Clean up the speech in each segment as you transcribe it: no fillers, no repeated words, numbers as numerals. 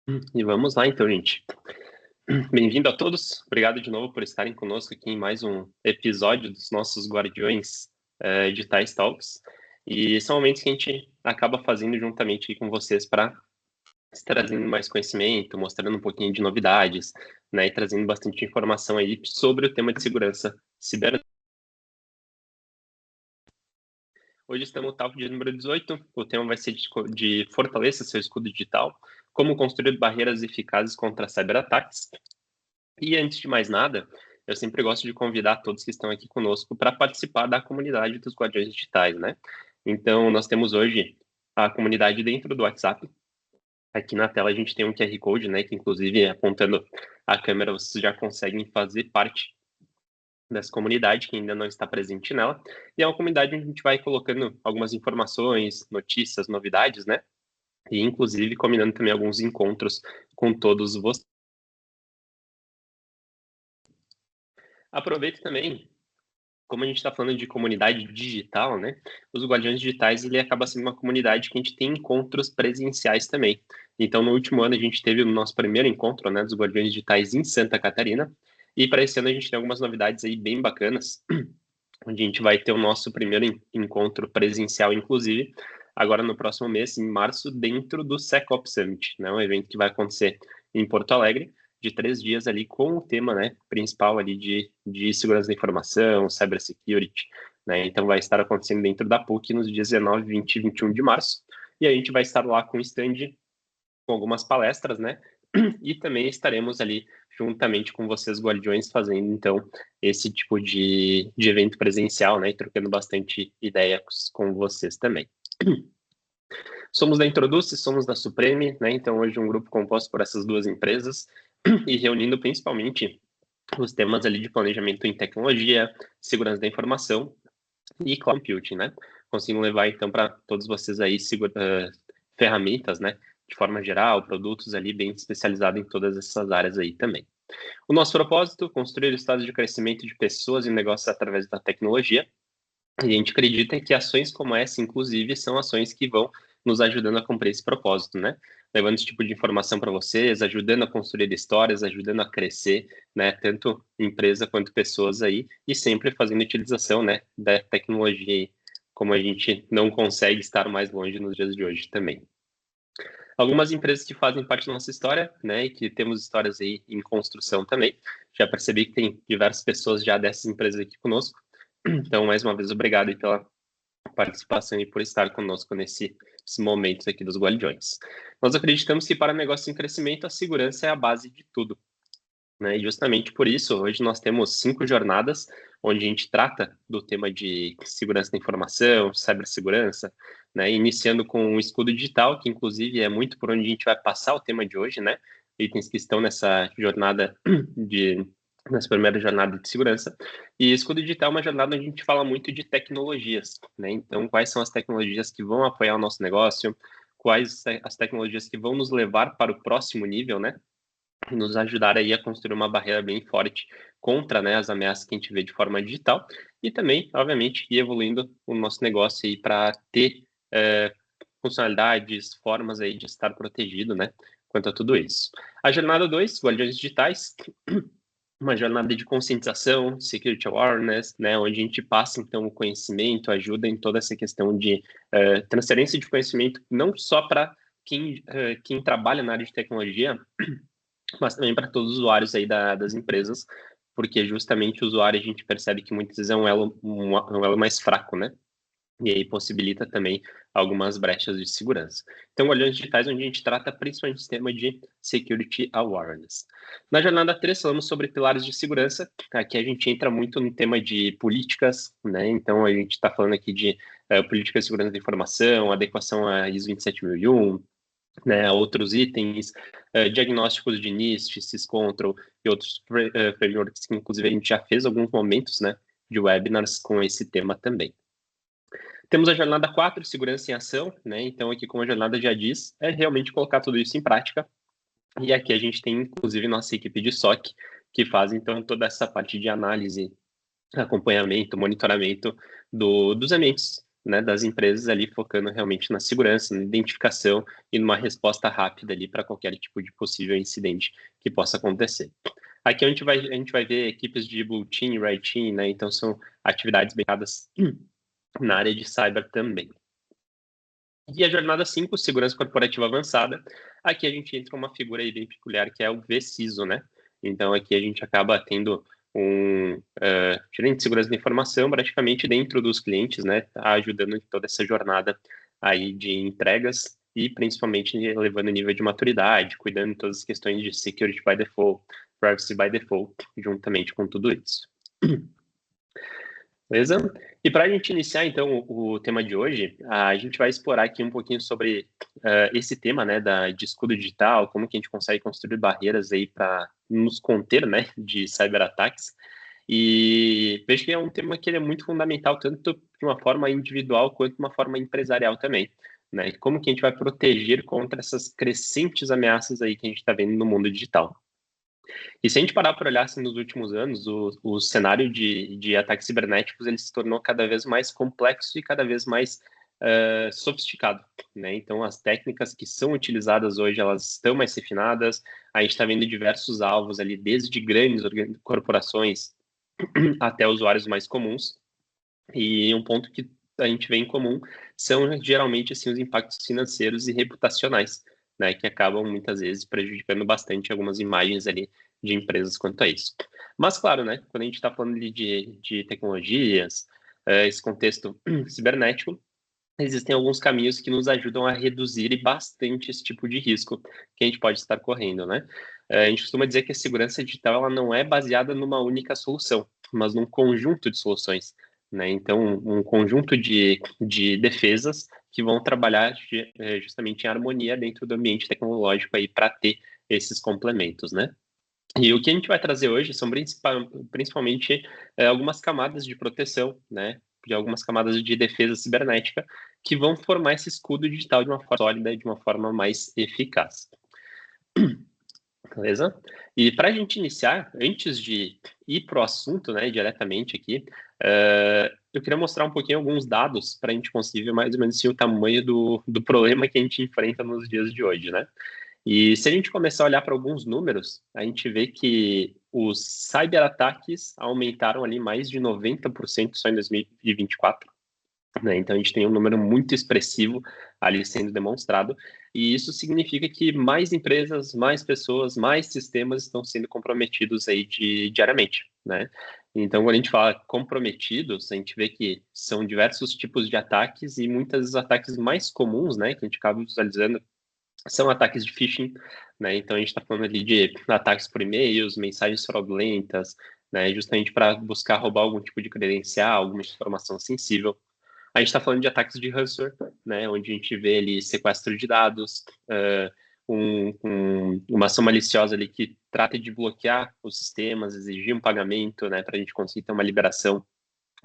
E vamos lá então, gente. Bem-vindo a todos. Obrigado de novo por estarem conosco aqui em mais um episódio dos nossos Guardiões Digitais Talks. E são momentos que a gente acaba fazendo juntamente aqui com vocês para trazendo mais conhecimento, mostrando um pouquinho de novidades, né, e trazendo bastante informação aí sobre o tema de segurança cibernética. Hoje estamos no Talk de número 18. O tema vai ser de fortaleça seu escudo digital, como construir barreiras eficazes contra cyberataques. E antes de mais nada, eu sempre gosto de convidar todos que estão aqui conosco para participar da comunidade dos Guardiões Digitais, né? Então, nós temos hoje a comunidade dentro do WhatsApp. Aqui na tela a gente tem um QR Code, né? Que inclusive apontando a câmera, vocês já conseguem fazer parte dessa comunidade que ainda não está presente nela. E é uma comunidade onde a gente vai colocando algumas informações, notícias, novidades, né? E inclusive combinando também alguns encontros com todos vocês. Aproveito também, como a gente está falando de comunidade digital, né? Os Guardiões Digitais, ele acaba sendo uma comunidade que a gente tem encontros presenciais também. Então, no último ano, a gente teve o nosso primeiro encontro, né, dos Guardiões Digitais em Santa Catarina. E para esse ano, a gente tem algumas novidades aí bem bacanas, onde a gente vai ter o nosso primeiro encontro presencial, inclusive, agora no próximo mês, em março, dentro do SecOps Summit, né? Um evento que vai acontecer em Porto Alegre, de 3 dias ali com o tema, né, principal ali de segurança da informação, cybersecurity, né? Então vai estar acontecendo dentro da PUC nos dias 19, 20 e 21 de março. E a gente vai estar lá com o stand com algumas palestras, né? E também estaremos ali juntamente com vocês, Guardiões, fazendo então esse tipo de evento presencial, né? E trocando bastante ideias com vocês também. Somos da Introduce, somos da Supreme, né? Então hoje um grupo composto por essas duas empresas e reunindo principalmente os temas ali de planejamento em tecnologia, segurança da informação e cloud computing, né? Consigo levar então para todos vocês aí ferramentas, né? De forma geral, produtos ali bem especializados em todas essas áreas aí também. O nosso propósito, construir o estado de crescimento de pessoas e negócios através da tecnologia. E a gente acredita que ações como essa, inclusive, são ações que vão nos ajudando a cumprir esse propósito, né? Levando esse tipo de informação para vocês, ajudando a construir histórias, ajudando a crescer, né? Tanto empresa quanto pessoas aí, e sempre fazendo utilização, né? Da tecnologia aí, como a gente não consegue estar mais longe nos dias de hoje também. Algumas empresas que fazem parte da nossa história, né? E que temos histórias aí em construção também. Já percebi que tem diversas pessoas já dessas empresas aqui conosco. Então, mais uma vez, obrigado aí pela participação e por estar conosco nesses momentos aqui dos Guardiões. Nós acreditamos que para negócios em crescimento, a segurança é a base de tudo, né? E justamente por isso, hoje nós temos 5 jornadas, onde a gente trata do tema de segurança da informação, cibersegurança, né? Iniciando com o escudo digital, que inclusive é muito por onde a gente vai passar o tema de hoje, né? Itens que estão nessa jornada nessa primeira jornada de segurança. E escudo digital é uma jornada onde a gente fala muito de tecnologias, né? Então, quais são as tecnologias que vão apoiar o nosso negócio? Quais as tecnologias que vão nos levar para o próximo nível, né? E nos ajudar aí a construir uma barreira bem forte contra, né, as ameaças que a gente vê de forma digital e também, obviamente, ir evoluindo o nosso negócio aí para ter funcionalidades, formas aí de estar protegido, né, quanto a tudo isso. A jornada 2, Guardiões Digitais, uma jornada de conscientização, security awareness, né, onde a gente passa então o conhecimento, ajuda em toda essa questão de transferência de conhecimento, não só para quem trabalha na área de tecnologia, mas também para todos os usuários aí das empresas, porque justamente o usuário a gente percebe que muitas vezes é um elo mais fraco, né? E aí possibilita também algumas brechas de segurança. Então, Guardiões Digitais, onde a gente trata principalmente o tema de Security Awareness. Na jornada 3, falamos sobre pilares de segurança. Aqui a gente entra muito no tema de políticas, né? Então, a gente está falando aqui de política de segurança da informação, adequação à ISO 27001, né, outros itens, diagnósticos de NIST, SysControl e outros frameworks que, inclusive, a gente já fez alguns momentos, né, de webinars com esse tema também. Temos a jornada 4, segurança em ação, né? Então, aqui, como a jornada já diz, é realmente colocar tudo isso em prática. E aqui a gente tem, inclusive, nossa equipe de SOC, que faz, então, toda essa parte de análise, acompanhamento, monitoramento dos ambientes né, das empresas ali focando realmente na segurança, na identificação e numa resposta rápida ali para qualquer tipo de possível incidente que possa acontecer. Aqui a gente vai ver equipes de Blue Team, Red Team, né, então são atividades becadas na área de cyber também. E a jornada 5, segurança corporativa avançada, aqui a gente entra uma figura aí bem peculiar, que é o vCISO, né? Então, aqui a gente acaba tendo um gerente de segurança da informação praticamente dentro dos clientes, né? Tá ajudando em toda essa jornada aí de entregas e principalmente elevando o nível de maturidade, cuidando de todas as questões de security by default, privacy by default, juntamente com tudo isso. Beleza? E para a gente iniciar, então, o tema de hoje, a gente vai explorar aqui um pouquinho sobre esse tema, né, de escudo digital, como que a gente consegue construir barreiras aí para nos conter, né, de cyberataques. E vejo que é um tema que ele é muito fundamental, tanto de uma forma individual quanto de uma forma empresarial também, né? Como que a gente vai proteger contra essas crescentes ameaças aí que a gente está vendo no mundo digital. E se a gente parar para olhar assim, nos últimos anos, o cenário de ataques cibernéticos ele se tornou cada vez mais complexo e cada vez mais sofisticado, né? Então, as técnicas que são utilizadas hoje, elas estão mais refinadas, a gente está vendo diversos alvos ali, desde grandes corporações até usuários mais comuns, e um ponto que a gente vê em comum são geralmente assim, os impactos financeiros e reputacionais, né, que acabam muitas vezes prejudicando bastante algumas imagens ali de empresas quanto a isso. Mas, claro, né, quando a gente está falando de tecnologias, esse contexto cibernético, existem alguns caminhos que nos ajudam a reduzir bastante esse tipo de risco que a gente pode estar correndo, né? A gente costuma dizer que a segurança digital ela não é baseada numa única solução, mas num conjunto de soluções, né? Então, um conjunto de defesas que vão trabalhar justamente em harmonia dentro do ambiente tecnológico aí para ter esses complementos, né? E o que a gente vai trazer hoje são principalmente algumas camadas de proteção, né? De algumas camadas de defesa cibernética que vão formar esse escudo digital de uma forma sólida e de uma forma mais eficaz. Beleza? E para a gente iniciar, antes de ir para o assunto, né, diretamente aqui, eu queria mostrar um pouquinho alguns dados para a gente conseguir ver mais ou menos assim, o tamanho do problema que a gente enfrenta nos dias de hoje, né? E se a gente começar a olhar para alguns números, a gente vê que os cyberataques aumentaram ali mais de 90% só em 2024, né? Então a gente tem um número muito expressivo ali sendo demonstrado, e isso significa que mais empresas, mais pessoas, mais sistemas estão sendo comprometidos aí diariamente, né? Então, quando a gente fala comprometidos, a gente vê que são diversos tipos de ataques e muitos dos ataques mais comuns, né, que a gente acaba visualizando são ataques de phishing, né? Então a gente está falando ali de ataques por e-mails, mensagens fraudulentas, né? Justamente para buscar roubar algum tipo de credencial, alguma informação sensível. A gente está falando de ataques de ransomware, né? Onde a gente vê ali sequestro de dados, uma ação maliciosa ali que trata de bloquear os sistemas, exigir um pagamento, né? Para a gente conseguir ter uma liberação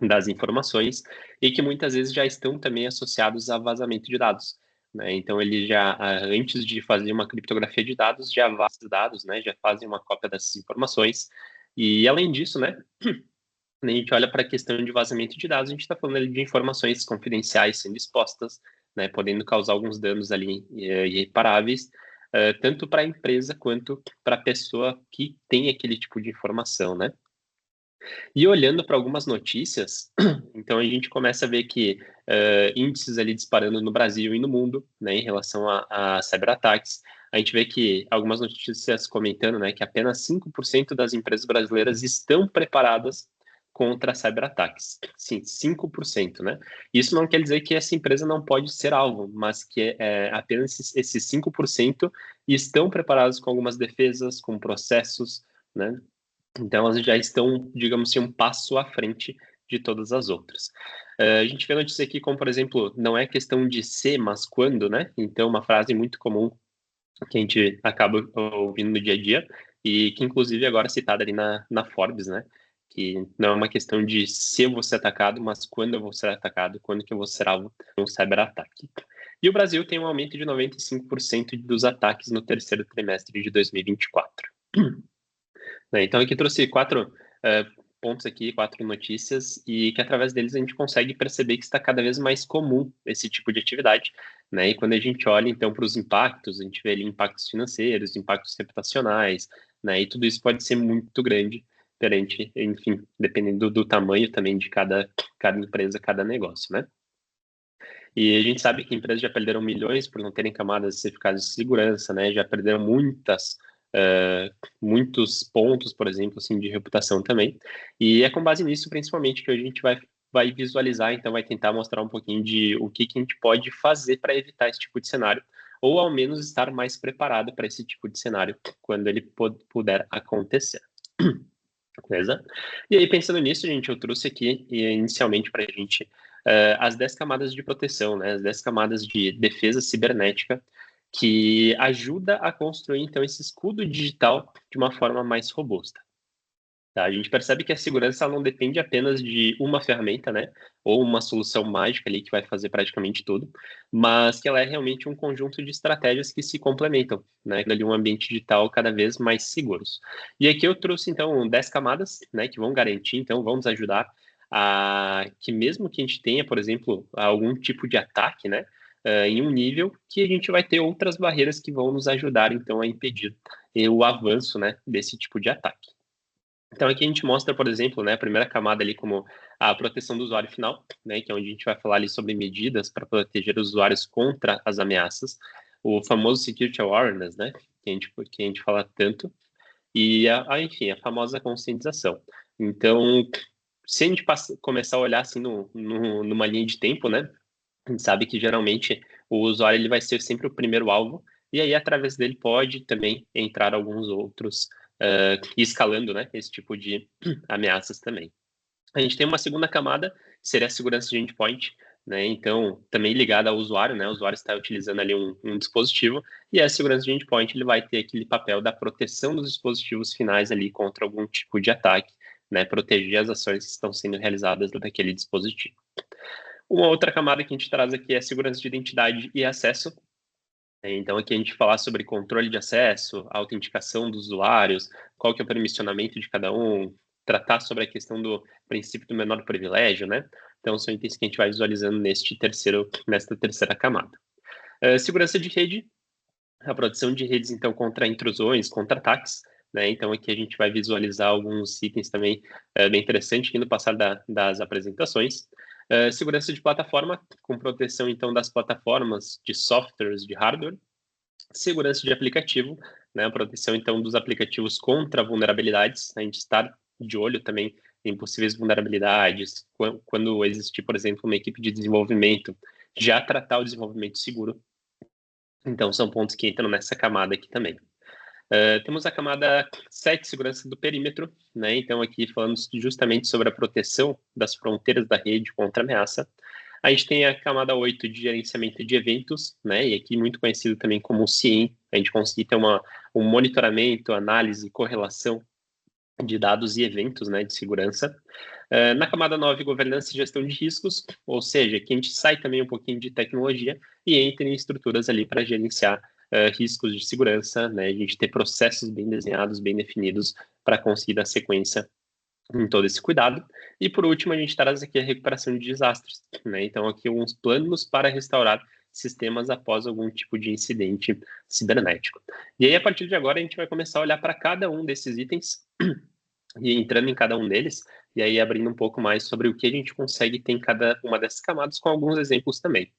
das informações e que muitas vezes já estão também associados a vazamento de dados, né? Então ele já antes de fazer uma criptografia de dados já vaza os dados, né? Já fazem uma cópia dessas informações e além disso, né? Quando a gente olha para a questão de vazamento de dados, a gente está falando ali de informações confidenciais sendo expostas, né? Podendo causar alguns danos ali irreparáveis. Tanto para a empresa quanto para a pessoa que tem aquele tipo de informação, né? E olhando para algumas notícias, então a gente começa a ver que índices ali disparando no Brasil e no mundo, né, em relação a cyberataques. A gente vê que algumas notícias comentando, né, que apenas 5% das empresas brasileiras estão preparadas contra cyberataques. Sim, 5%, né? Isso não quer dizer que essa empresa não pode ser alvo, mas que apenas esses 5% estão preparados com algumas defesas, com processos, né? Então, elas já estão, digamos assim, um passo à frente de todas as outras. A gente vê notícia aqui como, por exemplo, não é questão de se, mas quando, né? Então, uma frase muito comum que a gente acaba ouvindo no dia a dia e que, inclusive, agora é citada ali na Forbes, né? Que não é uma questão de se eu vou ser atacado, mas quando eu vou ser atacado, quando que eu vou ser alvo de um cyberataque. E o Brasil tem um aumento de 95% dos ataques no terceiro trimestre de 2024. Né? Então, aqui trouxe quatro pontos aqui, 4 notícias, e que através deles a gente consegue perceber que está cada vez mais comum esse tipo de atividade, né? E quando a gente olha, então, para os impactos, a gente vê ali impactos financeiros, impactos reputacionais, né? E tudo isso pode ser muito grande perante, enfim, dependendo do tamanho também de cada empresa, cada negócio, né? E a gente sabe que empresas já perderam milhões por não terem camadas eficazes de segurança, né? Já perderam muitos pontos, por exemplo, assim, de reputação também. E é com base nisso, principalmente, que hoje a gente vai visualizar, então vai tentar mostrar um pouquinho de o que a gente pode fazer para evitar esse tipo de cenário, ou ao menos estar mais preparado para esse tipo de cenário quando ele puder acontecer. Beleza? E aí, pensando nisso, gente, eu trouxe aqui inicialmente para a gente as 10 camadas de proteção, né? As 10 camadas de defesa cibernética que ajuda a construir, então, esse escudo digital de uma forma mais robusta. Tá? A gente percebe que a segurança ela não depende apenas de uma ferramenta, né? Ou uma solução mágica ali que vai fazer praticamente tudo, mas que ela é realmente um conjunto de estratégias que se complementam, né? Ali um ambiente digital cada vez mais seguros. E aqui eu trouxe, então, 10 camadas, né? Que vão garantir, então, vão nos ajudar a que mesmo que a gente tenha, por exemplo, algum tipo de ataque, né? Em um nível que a gente vai ter outras barreiras que vão nos ajudar, então, a impedir o avanço, né? Desse tipo de ataque. Então aqui a gente mostra, por exemplo, né, a primeira camada ali como a proteção do usuário final, né, que é onde a gente vai falar ali sobre medidas para proteger os usuários contra as ameaças, o famoso Security Awareness, né, que a gente fala tanto, e enfim, a famosa conscientização. Então, se a gente começar a olhar assim numa linha de tempo, né, a gente sabe que geralmente o usuário ele vai ser sempre o primeiro alvo, e aí através dele pode também entrar alguns outros, escalando, né, esse tipo de ameaças também. A gente tem uma segunda camada, que seria a segurança de endpoint, né, então também ligada ao usuário, né, o usuário está utilizando ali um dispositivo, e a segurança de endpoint ele vai ter aquele papel da proteção dos dispositivos finais ali contra algum tipo de ataque, né, proteger as ações que estão sendo realizadas daquele dispositivo. Uma outra camada que a gente traz aqui é a segurança de identidade e acesso. Então, aqui a gente falar sobre controle de acesso, autenticação dos usuários, qual que é o permissionamento de cada um, tratar sobre a questão do princípio do menor privilégio, né? Então, são itens que a gente vai visualizando nesta terceira camada. Segurança de rede, a proteção de redes, então, contra intrusões, contra ataques, né? Então, aqui a gente vai visualizar alguns itens também bem interessantes aqui no passar das apresentações. Segurança de plataforma, com proteção, então, das plataformas de softwares, de hardware. Segurança de aplicativo, né? A proteção, então, dos aplicativos contra vulnerabilidades. A gente está de olho também em possíveis vulnerabilidades. Quando existir, por exemplo, uma equipe de desenvolvimento, já tratar o desenvolvimento seguro. Então, são pontos que entram nessa camada aqui também. Temos a camada 7, segurança do perímetro, né? Então, aqui falamos justamente sobre a proteção das fronteiras da rede contra ameaça. A gente tem a camada 8 de gerenciamento de eventos, né? E aqui muito conhecido também como o CIEM. A gente conseguir ter um monitoramento, análise, correlação de dados e eventos, né, de segurança. Na camada 9, governança e gestão de riscos, ou seja, que a gente sai também um pouquinho de tecnologia e entra em estruturas ali para gerenciar riscos de segurança, né, a gente ter processos bem desenhados, bem definidos para conseguir dar sequência em todo esse cuidado. E por último, a gente traz aqui a recuperação de desastres, né, então aqui alguns planos para restaurar sistemas após algum tipo de incidente cibernético. E aí, a partir de agora, a gente vai começar a olhar para cada um desses itens e entrando em cada um deles, e aí abrindo um pouco mais sobre o que a gente consegue ter em cada uma dessas camadas, com alguns exemplos também.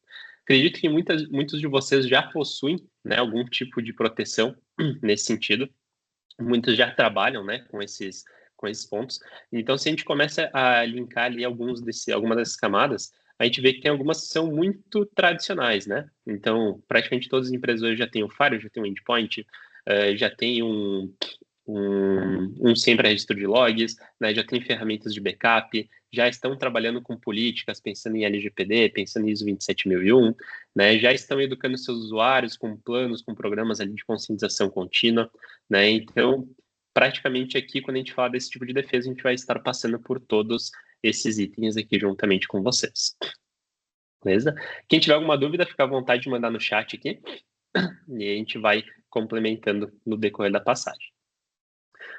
Acredito que muitos de vocês já possuem, né, algum tipo de proteção nesse sentido. Muitos já trabalham, né, com esses pontos. Então, se a gente começa a linkar ali algumas dessas camadas, a gente vê que tem algumas que são muito tradicionais, né? Então, praticamente todas as empresas hoje já têm o Firewall, já tem o Endpoint, já tem um sempre registro de logs, né, já tem ferramentas de backup, já estão trabalhando com políticas, pensando em LGPD, pensando em ISO 27001, né, já estão educando seus usuários com planos, com programas ali de conscientização contínua, né, então, praticamente aqui, quando a gente fala desse tipo de defesa, a gente vai estar passando por todos esses itens aqui juntamente com vocês. Beleza? Quem tiver alguma dúvida, fica à vontade de mandar no chat aqui, e a gente vai complementando no decorrer da passagem.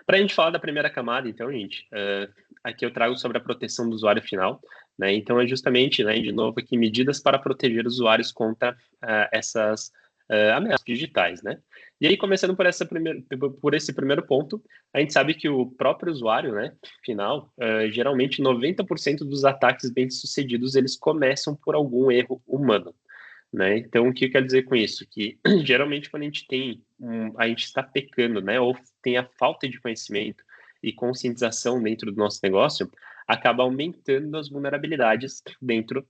Para a gente falar da primeira camada, então, gente, aqui eu trago sobre a proteção do usuário final, né? Então, é justamente, né, de novo, aqui, medidas para proteger os usuários contra essas ameaças digitais, né? E aí, começando por esse primeiro ponto, a gente sabe que o próprio usuário, né, final, geralmente 90% dos ataques bem-sucedidos, eles começam por algum erro humano, né? Então, o que quer dizer com isso? Que geralmente quando a gente a gente está pecando, né? Ou tem a falta de conhecimento e conscientização dentro do nosso negócio, acaba aumentando as vulnerabilidades dentro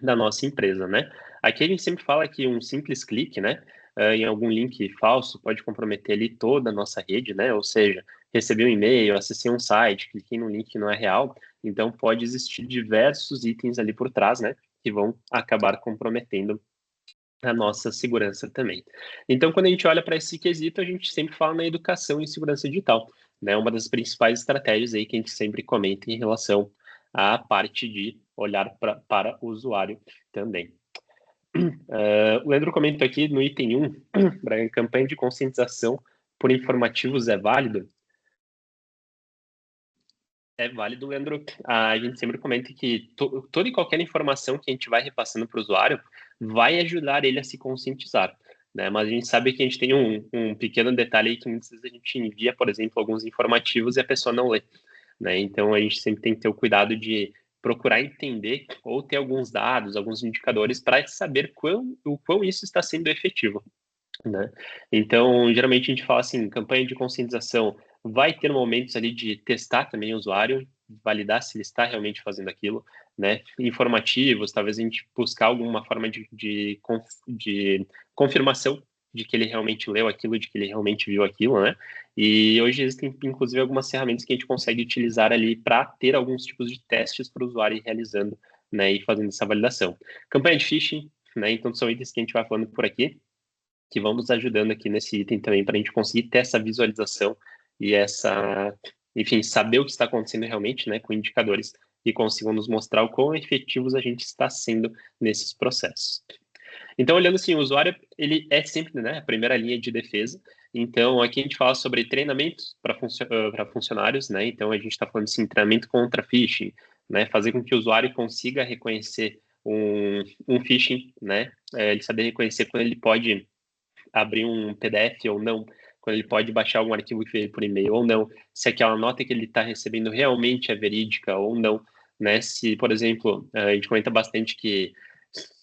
da nossa empresa, né? Aqui a gente sempre fala que um simples clique, né? Em algum link falso pode comprometer ali toda a nossa rede, né? Ou seja, recebi um e-mail, acessei um site, cliquei num link que não é real, então pode existir diversos itens ali por trás, né? Que vão acabar comprometendo a nossa segurança também. Então, quando a gente olha para esse quesito, a gente sempre fala na educação em segurança digital, né? Uma das principais estratégias aí que a gente sempre comenta em relação à parte de olhar para o usuário também. O Leandro comenta aqui no item 1, para campanha de conscientização por informativos é válido? É válido, Leandro. A gente sempre comenta que toda e qualquer informação que a gente vai repassando para o usuário vai ajudar ele a se conscientizar, né? Mas a gente sabe que a gente tem um pequeno detalhe aí que muitas vezes a gente envia, por exemplo, alguns informativos e a pessoa não lê, né? Então a gente sempre tem que ter o cuidado de procurar entender ou ter alguns dados, alguns indicadores para saber o quão isso está sendo efetivo, né? Então, geralmente a gente fala assim, campanha de conscientização vai ter momentos ali de testar também o usuário, validar se ele está realmente fazendo aquilo, né? Informativos, talvez a gente buscar alguma forma de confirmação de que ele realmente leu aquilo, de que ele realmente viu aquilo, né? E hoje existem, inclusive, algumas ferramentas que a gente consegue utilizar ali para ter alguns tipos de testes para o usuário ir realizando, né? E fazendo essa validação. Campanha de phishing, né? Então, são itens que a gente vai falando por aqui que vão nos ajudando aqui nesse item também para a gente conseguir ter essa visualização e enfim, saber o que está acontecendo realmente, né, com indicadores que consigam nos mostrar o quão efetivos a gente está sendo nesses processos. Então, olhando assim, o usuário, ele é sempre, né, a primeira linha de defesa. Então, aqui a gente fala sobre treinamentos para funcionários, né? Então, a gente está falando assim, treinamento contra phishing, né? Fazer com que o usuário consiga reconhecer um phishing, né? Ele saber reconhecer quando ele pode abrir um PDF ou não, quando ele pode baixar algum arquivo que veio por e-mail ou não, se aquela nota que ele está recebendo realmente é verídica ou não, né? Se, por exemplo, a gente comenta bastante que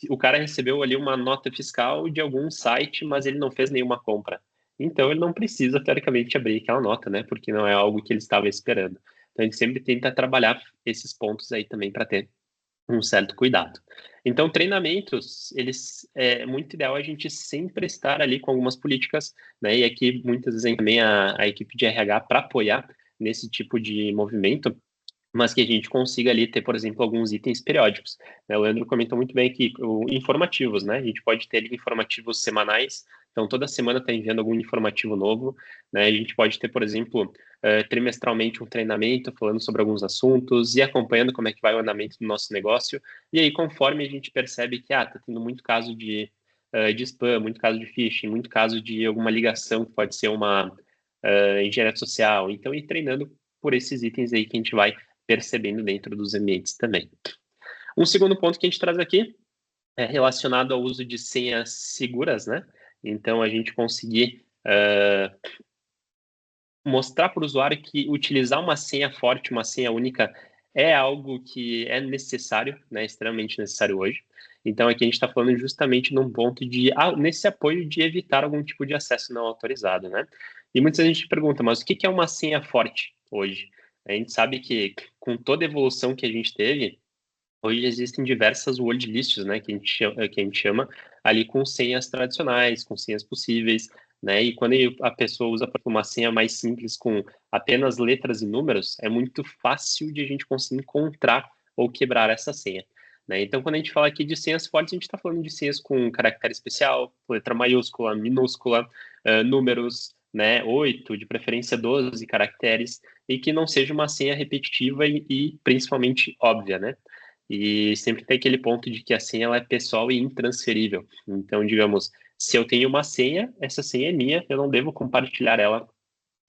o cara recebeu ali uma nota fiscal de algum site, mas ele não fez nenhuma compra. Então, ele não precisa, teoricamente, abrir aquela nota, né? Porque não é algo que ele estava esperando. Então, a gente sempre tenta trabalhar esses pontos aí também para ter um certo cuidado. Então, treinamentos, eles é muito ideal a gente sempre estar ali com algumas políticas, né? E aqui muitas vezes também a equipe de RH para apoiar nesse tipo de movimento, mas que a gente consiga ali ter, por exemplo, alguns itens periódicos, né? O Leandro comentou muito bem aqui, informativos, né? A gente pode ter ali informativos semanais, então toda semana está enviando algum informativo novo, né? A gente pode ter, por exemplo, trimestralmente um treinamento falando sobre alguns assuntos e acompanhando como é que vai o andamento do nosso negócio, e aí conforme a gente percebe que, tá tendo muito caso de spam, muito caso de phishing, muito caso de alguma ligação que pode ser uma engenharia social, então ir treinando por esses itens aí que a gente vai percebendo dentro dos ambientes também. Um segundo ponto que a gente traz aqui é relacionado ao uso de senhas seguras, né? Então, a gente conseguir mostrar para o usuário que utilizar uma senha forte, uma senha única, é algo que é necessário, né? Extremamente necessário hoje. Então, aqui a gente está falando justamente num ponto nesse apoio de evitar algum tipo de acesso não autorizado, né? E muitas vezes a gente pergunta, mas o que é uma senha forte hoje? A gente sabe que com toda a evolução que a gente teve, hoje existem diversas word lists, né, que a gente chama ali com senhas tradicionais, com senhas possíveis, né, e quando a pessoa usa uma senha mais simples com apenas letras e números, é muito fácil de a gente conseguir encontrar ou quebrar essa senha, né. Então, quando a gente fala aqui de senhas fortes, a gente está falando de senhas com caractere especial, letra maiúscula, minúscula, números, né, 8, de preferência 12 caracteres, e que não seja uma senha repetitiva e principalmente óbvia, né. E sempre tem aquele ponto de que a senha ela é pessoal e intransferível. Então, digamos, se eu tenho uma senha, essa senha é minha, eu não devo compartilhar ela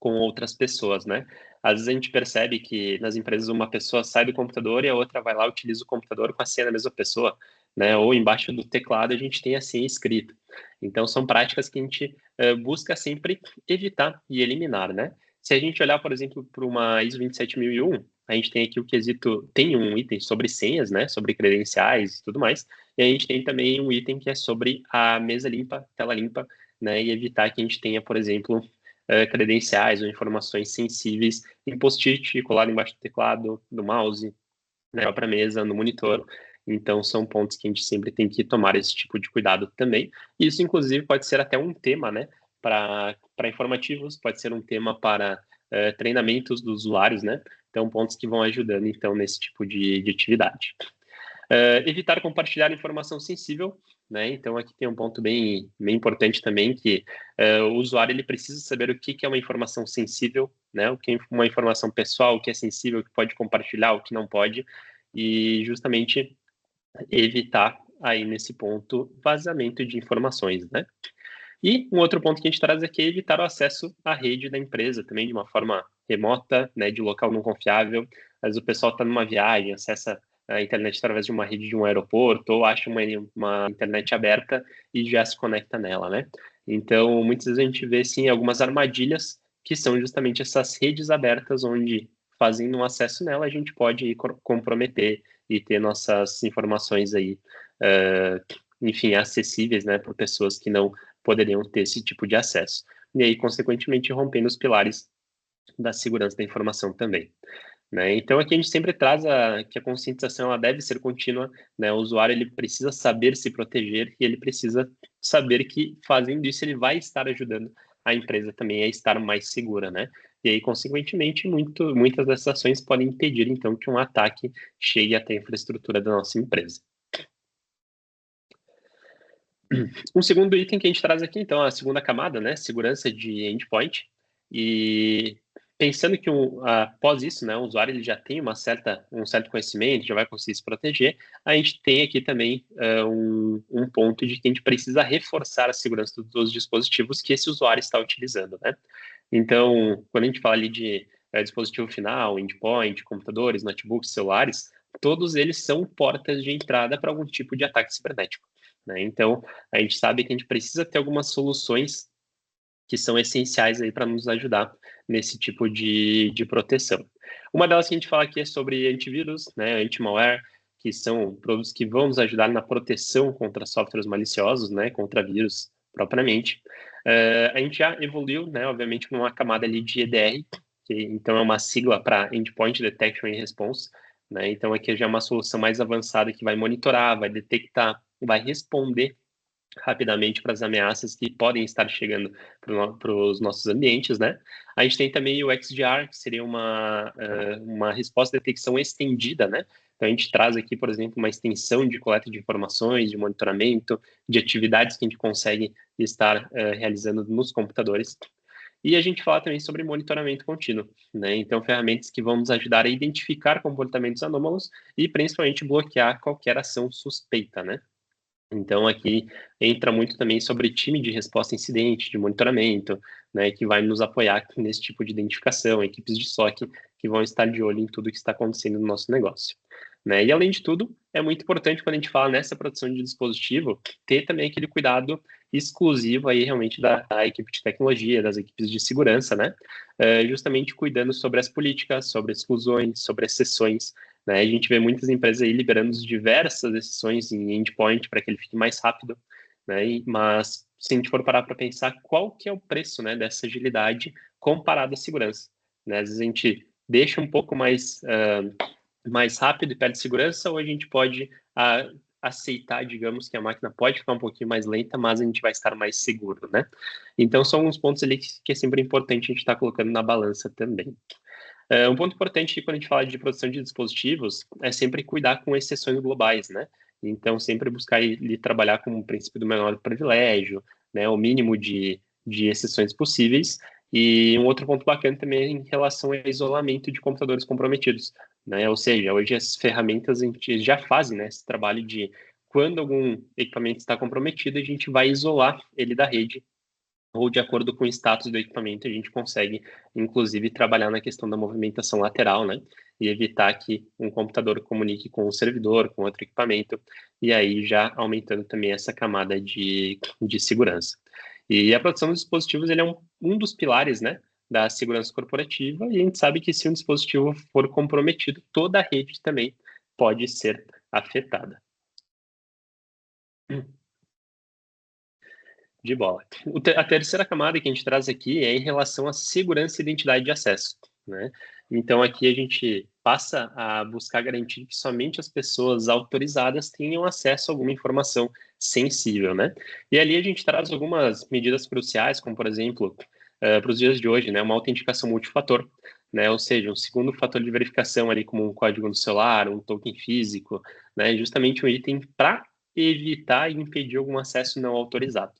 com outras pessoas, né? Às vezes a gente percebe que nas empresas uma pessoa sai do computador e a outra vai lá e utiliza o computador com a senha da mesma pessoa, né? Ou embaixo do teclado a gente tem a senha escrita. Então são práticas que a gente busca sempre evitar e eliminar, né? Se a gente olhar, por exemplo, para uma ISO 27001, a gente tem aqui o quesito, tem um item sobre senhas, né? Sobre credenciais e tudo mais. E a gente tem também um item que é sobre a mesa limpa, tela limpa, né? E evitar que a gente tenha, por exemplo, credenciais ou informações sensíveis em post-it colado embaixo do teclado, do mouse, na própria mesa, no monitor. Então, são pontos que a gente sempre tem que tomar esse tipo de cuidado também. Isso, inclusive, pode ser até um tema, né? Para informativos, pode ser um tema para treinamentos dos usuários, né? Então, pontos que vão ajudando, então, nesse tipo de atividade. Evitar compartilhar informação sensível, né? Então, aqui tem um ponto bem importante também, que o usuário ele precisa saber o que é uma informação sensível, né? O que é uma informação pessoal, o que é sensível, o que pode compartilhar, o que não pode, e justamente evitar aí nesse ponto vazamento de informações, né? E um outro ponto que a gente traz aqui é evitar o acesso à rede da empresa também de uma forma remota, né, de local não confiável. Às vezes o pessoal está numa viagem, acessa a internet através de uma rede de um aeroporto ou acha uma internet aberta e já se conecta nela, né? Então, muitas vezes a gente vê, sim, algumas armadilhas que são justamente essas redes abertas onde, fazendo um acesso nela, a gente pode aí comprometer e ter nossas informações aí, enfim, acessíveis, né, por pessoas que não poderiam ter esse tipo de acesso. E aí, consequentemente, rompendo os pilares da segurança da informação também. Né? Então, aqui a gente sempre traz que a conscientização ela deve ser contínua, né? O usuário ele precisa saber se proteger e ele precisa saber que, fazendo isso, ele vai estar ajudando a empresa também a estar mais segura, né? E aí, consequentemente, muitas dessas ações podem impedir, então, que um ataque chegue até a infraestrutura da nossa empresa. Um segundo item que a gente traz aqui, então, a segunda camada, né, segurança de endpoint. E pensando que após isso, né, o usuário ele já tem um certo conhecimento, já vai conseguir se proteger, a gente tem aqui também um ponto de que a gente precisa reforçar a segurança dos dispositivos que esse usuário está utilizando, né? Então, quando a gente fala ali de dispositivo final, endpoint, computadores, notebooks, celulares, todos eles são portas de entrada para algum tipo de ataque cibernético, né? Então, a gente sabe que a gente precisa ter algumas soluções que são essenciais aí para nos ajudar nesse tipo de proteção. Uma delas que a gente fala aqui é sobre antivírus, né, anti-malware, que são produtos que vão nos ajudar na proteção contra softwares maliciosos, né, contra vírus propriamente. A gente já evoluiu, né, obviamente, com uma camada ali de EDR, que então é uma sigla para Endpoint Detection and Response, né, então aqui já é uma solução mais avançada que vai monitorar, vai detectar, vai responder rapidamente para as ameaças que podem estar chegando para os nossos ambientes, né? A gente tem também o XDR, que seria uma resposta de detecção estendida, né? Então, a gente traz aqui, por exemplo, uma extensão de coleta de informações, de monitoramento, de atividades que a gente consegue estar realizando nos computadores. E a gente fala também sobre monitoramento contínuo, né? Então, ferramentas que vão nos ajudar a identificar comportamentos anômalos e, principalmente, bloquear qualquer ação suspeita, né? Então, aqui entra muito também sobre time de resposta a incidente, de monitoramento, né, que vai nos apoiar nesse tipo de identificação, equipes de SOC que vão estar de olho em tudo que está acontecendo no nosso negócio. Né? E, além de tudo, é muito importante, quando a gente fala nessa produção de dispositivo, ter também aquele cuidado exclusivo aí, realmente, da equipe de tecnologia, das equipes de segurança, né? Justamente cuidando sobre as políticas, sobre exclusões, sobre exceções, né? A gente vê muitas empresas aí liberando diversas exceções em endpoint para que ele fique mais rápido, né? Mas se a gente for parar para pensar qual que é o preço, né, dessa agilidade comparado à segurança, né? Às vezes a gente deixa um pouco mais rápido e perde segurança, ou a gente pode aceitar, digamos, que a máquina pode ficar um pouquinho mais lenta, mas a gente vai estar mais seguro, né? Então são alguns pontos ali que é sempre importante a gente estar colocando na balança também. Um ponto importante quando a gente fala de produção de dispositivos é sempre cuidar com exceções globais, né? Então, sempre buscar trabalhar com o princípio do menor privilégio, né? O mínimo de exceções possíveis. E um outro ponto bacana também é em relação ao isolamento de computadores comprometidos, né? Ou seja, hoje as ferramentas a gente já fazem, né, esse trabalho de quando algum equipamento está comprometido, a gente vai isolar ele da rede ou de acordo com o status do equipamento, a gente consegue, inclusive, trabalhar na questão da movimentação lateral, né? E evitar que um computador comunique com o servidor, com outro equipamento, e aí já aumentando também essa camada de segurança. E a proteção dos dispositivos, ele é um dos pilares, né, da segurança corporativa, e a gente sabe que se um dispositivo for comprometido, toda a rede também pode ser afetada. De bola. A terceira camada que a gente traz aqui é em relação à segurança e identidade de acesso, né? Então, aqui a gente passa a buscar garantir que somente as pessoas autorizadas tenham acesso a alguma informação sensível, né? E ali a gente traz algumas medidas cruciais, como, por exemplo, para os dias de hoje, né? Uma autenticação multifator, né? Ou seja, um segundo fator de verificação ali, como um código no celular, um token físico, né? Justamente um item para evitar e impedir algum acesso não autorizado.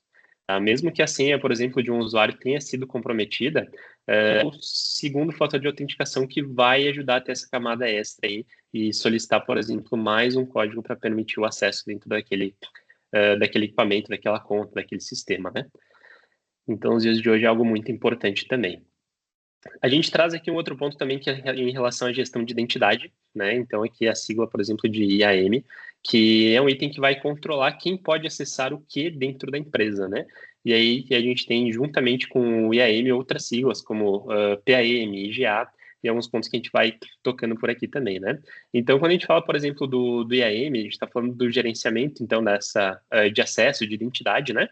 Mesmo que a senha, por exemplo, de um usuário tenha sido comprometida, é o segundo fator de autenticação que vai ajudar a ter essa camada extra aí e solicitar, por exemplo, mais um código para permitir o acesso dentro daquele equipamento, daquela conta, daquele sistema, né? Então, os dias de hoje é algo muito importante também. A gente traz aqui um outro ponto também que é em relação à gestão de identidade, né? Então, aqui a sigla, por exemplo, de IAM, que é um item que vai controlar quem pode acessar o que dentro da empresa, né? E aí a gente tem, juntamente com o IAM, outras siglas, como PAM, IGA, e alguns pontos que a gente vai tocando por aqui também, né? Então, quando a gente fala, por exemplo, do IAM, a gente está falando do gerenciamento, então, de acesso, de identidade, né?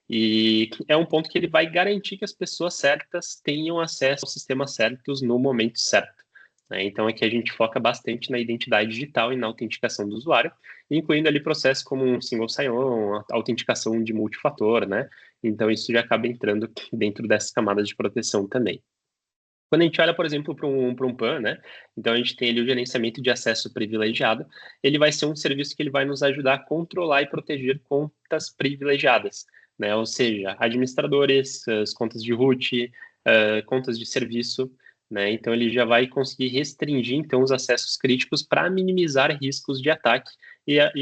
E é um ponto que ele vai garantir que as pessoas certas tenham acesso aos sistemas certos no momento certo, né? Então, aqui a gente foca bastante na identidade digital e na autenticação do usuário, incluindo ali processos como um single sign-on, autenticação de multifator, né? Então, isso já acaba entrando dentro dessas camadas de proteção também. Quando a gente olha, por exemplo, para um PAN, né? Então, a gente tem ali o gerenciamento de acesso privilegiado. Ele vai ser um serviço que ele vai nos ajudar a controlar e proteger contas privilegiadas, né? Ou seja, administradores, as contas de root, contas de serviço, né? Então, ele já vai conseguir restringir, então, os acessos críticos para minimizar riscos de ataque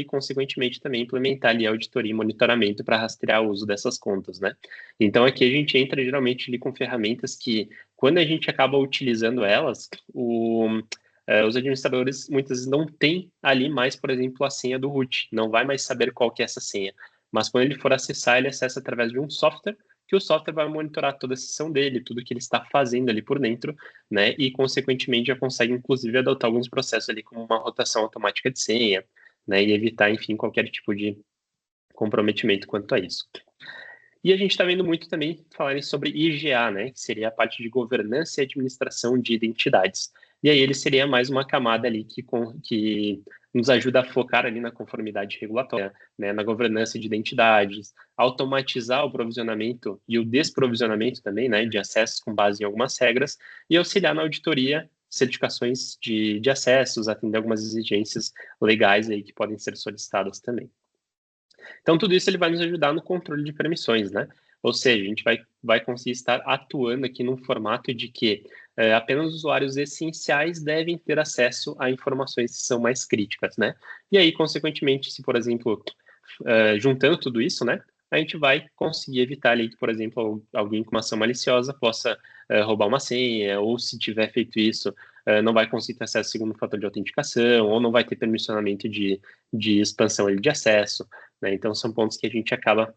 consequentemente, também implementar ali a auditoria e monitoramento para rastrear o uso dessas contas, né? Então, aqui a gente entra geralmente ali com ferramentas que quando a gente acaba utilizando elas, os administradores muitas vezes não têm ali mais, por exemplo, a senha do root, não vai mais saber qual que é essa senha. Mas quando ele for acessar, ele acessa através de um software, que o software vai monitorar toda a sessão dele, tudo que ele está fazendo ali por dentro, né? E, consequentemente, já consegue, inclusive, adotar alguns processos ali, como uma rotação automática de senha, né? E evitar, enfim, qualquer tipo de comprometimento quanto a isso. E a gente está vendo muito também falarem sobre IGA, né, que seria a parte de governança e administração de identidades. E aí ele seria mais uma camada ali que nos ajuda a focar ali na conformidade regulatória, né, na governança de identidades, automatizar o provisionamento e o desprovisionamento também, né, de acessos com base em algumas regras, e auxiliar na auditoria, certificações de acessos, atender algumas exigências legais aí que podem ser solicitadas também. Então, tudo isso ele vai nos ajudar no controle de permissões, né? Ou seja, a gente vai conseguir estar atuando aqui num formato de que apenas usuários essenciais devem ter acesso a informações que são mais críticas, né? E aí, consequentemente, se, por exemplo, juntando tudo isso, né? A gente vai conseguir evitar ali que, por exemplo, alguém com uma ação maliciosa possa roubar uma senha, ou se tiver feito isso, não vai conseguir ter acesso ao segundo fator de autenticação, ou não vai ter permissionamento de expansão ali de acesso, né? Então, são pontos que a gente acaba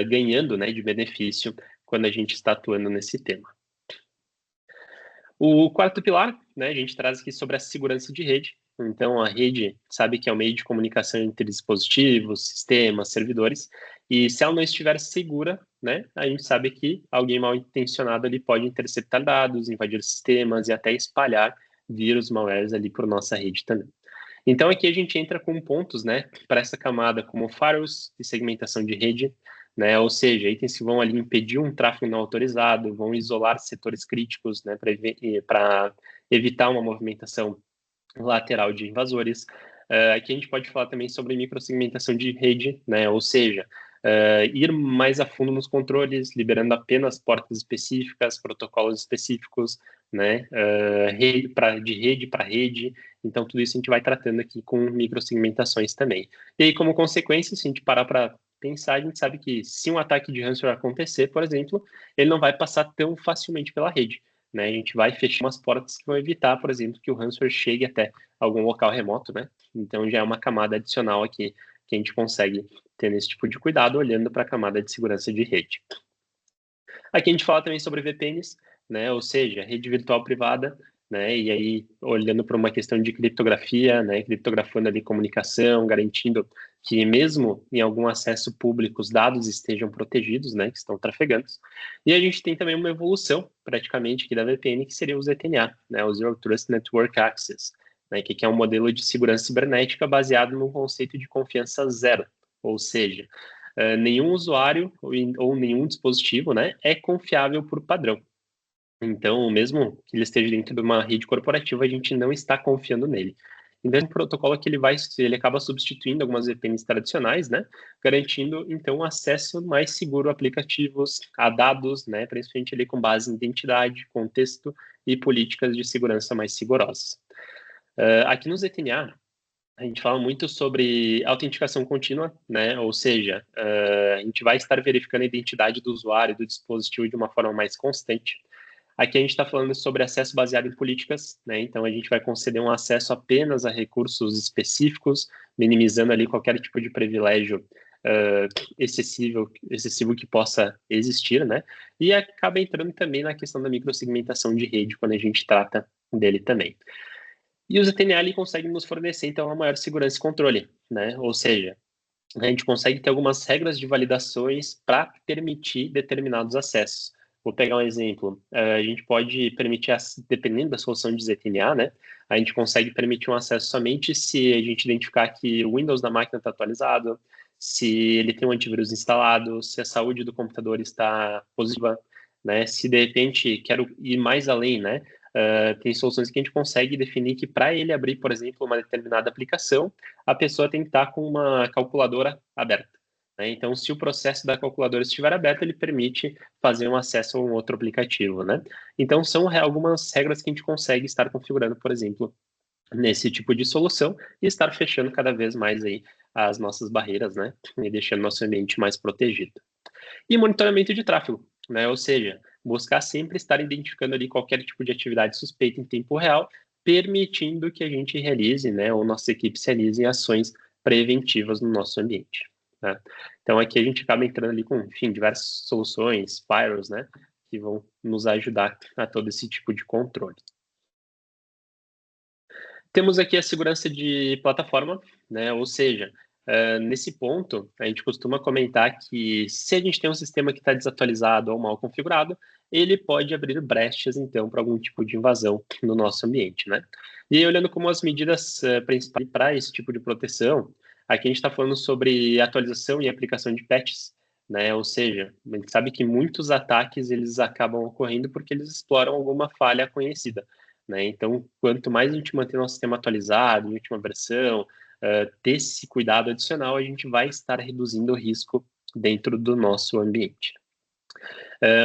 ganhando, né, de benefício quando a gente está atuando nesse tema. O quarto pilar, né, a gente traz aqui sobre a segurança de rede. Então, a rede sabe que é o meio de comunicação entre dispositivos, sistemas, servidores, e se ela não estiver segura, né, a gente sabe que alguém mal intencionado ali pode interceptar dados, invadir sistemas e até espalhar vírus, malwares ali por nossa rede também. Então, aqui a gente entra com pontos, né, para essa camada, como firewalls de segmentação de rede, né, ou seja, itens que vão ali impedir um tráfego não autorizado, vão isolar setores críticos, né, para evitar uma movimentação lateral de invasores. Aqui a gente pode falar também sobre microsegmentação de rede, né, ou seja, ir mais a fundo nos controles, liberando apenas portas específicas, protocolos específicos, né, de rede para rede. Então, tudo isso a gente vai tratando aqui com microsegmentações também. E aí, como consequência, se a gente parar para pensar, a gente sabe que se um ataque de ransomware acontecer, por exemplo, ele não vai passar tão facilmente pela rede, né? A gente vai fechar umas portas que vão evitar, por exemplo, que o ransomware chegue até algum local remoto, né? Então já é uma camada adicional aqui que a gente consegue ter esse tipo de cuidado olhando para a camada de segurança de rede. Aqui a gente fala também sobre VPNs, né? Ou seja, rede virtual privada, né? E aí olhando para uma questão de criptografia, né? Criptografando ali comunicação, garantindo que mesmo em algum acesso público os dados estejam protegidos, né? Que estão trafegando. E a gente tem também uma evolução, praticamente, aqui da VPN, que seria o ZTNA, né? O Zero Trust Network Access, né? Que é um modelo de segurança cibernética baseado no conceito de confiança zero, ou seja, nenhum usuário ou nenhum dispositivo, né, é confiável por padrão. Então, mesmo que ele esteja dentro de uma rede corporativa, a gente não está confiando nele. Então, é um protocolo que ele acaba substituindo algumas VPNs tradicionais, né, garantindo, então, um acesso mais seguro a aplicativos, a dados, né, principalmente ali com base em identidade, contexto e políticas de segurança mais rigorosas. Aqui no ZTNA, a gente fala muito sobre autenticação contínua, né? Ou seja, a gente vai estar verificando a identidade do usuário do dispositivo de uma forma mais constante. Aqui a gente está falando sobre acesso baseado em políticas, né? Então a gente vai conceder um acesso apenas a recursos específicos, minimizando ali qualquer tipo de privilégio excessivo que possa existir, né? E acaba entrando também na questão da microsegmentação de rede, quando a gente trata dele também. E o ZTNA consegue nos fornecer, então, uma maior segurança e controle, né? Ou seja, a gente consegue ter algumas regras de validações para permitir determinados acessos. Vou pegar um exemplo. A gente pode permitir, dependendo da solução de ZTNA, né? A gente consegue permitir um acesso somente se a gente identificar que o Windows da máquina está atualizado, se ele tem um antivírus instalado, se a saúde do computador está positiva, né? Se de repente quero ir mais além, né? Tem soluções que a gente consegue definir que para ele abrir, por exemplo, uma determinada aplicação, a pessoa tem que estar com uma calculadora aberta, né? Então, se o processo da calculadora estiver aberto, ele permite fazer um acesso a um outro aplicativo, né? Então, são algumas regras que a gente consegue estar configurando, por exemplo, nesse tipo de solução e estar fechando cada vez mais aí as nossas barreiras, né? E deixando nosso ambiente mais protegido. E monitoramento de tráfego, né? Ou seja, buscar sempre estar identificando ali qualquer tipo de atividade suspeita em tempo real, permitindo que a gente realize, né, ou nossas equipes realizem ações preventivas no nosso ambiente, né? Então aqui a gente acaba entrando ali com, enfim, diversas soluções, firewalls, né, que vão nos ajudar a todo esse tipo de controle. Temos aqui a segurança de plataforma, né? Ou seja, nesse ponto, a gente costuma comentar que se a gente tem um sistema que está desatualizado ou mal configurado, ele pode abrir brechas, então, para algum tipo de invasão no nosso ambiente, né? E aí, olhando como as medidas principais para esse tipo de proteção, aqui a gente está falando sobre atualização e aplicação de patches, né? Ou seja, a gente sabe que muitos ataques eles acabam ocorrendo porque eles exploram alguma falha conhecida, né? Então, quanto mais a gente manter nosso sistema atualizado, em última versão, ter esse cuidado adicional, a gente vai estar reduzindo o risco dentro do nosso ambiente.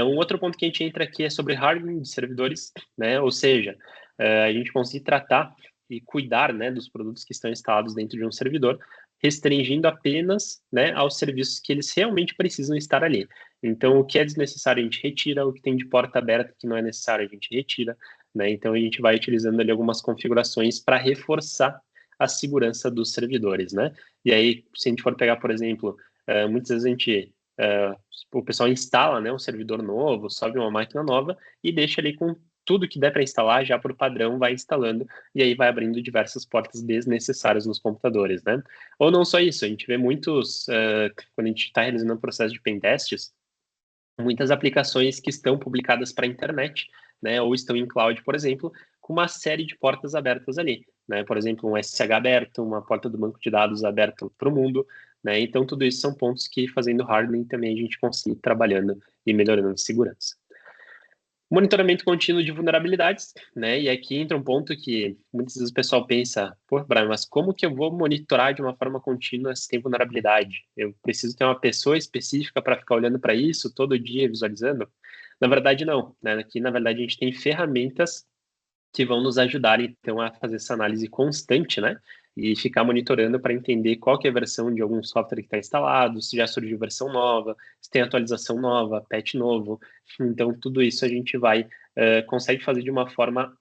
Um outro ponto que a gente entra aqui é sobre hardening de servidores, né? Ou seja, a gente conseguir tratar e cuidar, né, dos produtos que estão instalados dentro de um servidor, restringindo apenas, né, aos serviços que eles realmente precisam estar ali. Então, o que é desnecessário a gente retira, o que tem de porta aberta que não é necessário a gente retira, né? Então, a gente vai utilizando ali algumas configurações para reforçar a segurança dos servidores, né? E aí, se a gente for pegar, por exemplo, muitas vezes a gente o pessoal instala, né, um servidor novo, sobe uma máquina nova e deixa ali com tudo que der para instalar, já por padrão, vai instalando e aí vai abrindo diversas portas desnecessárias nos computadores, né? Ou não só isso, a gente vê muitos, quando a gente está realizando um processo de pentests, muitas aplicações que estão publicadas para a internet, né, ou estão em cloud, por exemplo, com uma série de portas abertas ali, né? Por exemplo, um SSH aberto, uma porta do banco de dados aberta para o mundo, né? Então, tudo isso são pontos que, fazendo hardening, também a gente consegue ir trabalhando e melhorando a segurança. Monitoramento contínuo de vulnerabilidades, né? E aqui entra um ponto que muitas vezes o pessoal pensa, pô, Brian, mas como que eu vou monitorar de uma forma contínua se tem vulnerabilidade? Eu preciso ter uma pessoa específica para ficar olhando para isso todo dia, visualizando? Na verdade, não, né? Aqui, na verdade, a gente tem ferramentas que vão nos ajudar, então, a fazer essa análise constante, né? e ficar monitorando para entender qual que é a versão de algum software que está instalado, se já surgiu versão nova, se tem atualização nova, patch novo. Então, tudo isso a gente consegue fazer de uma forma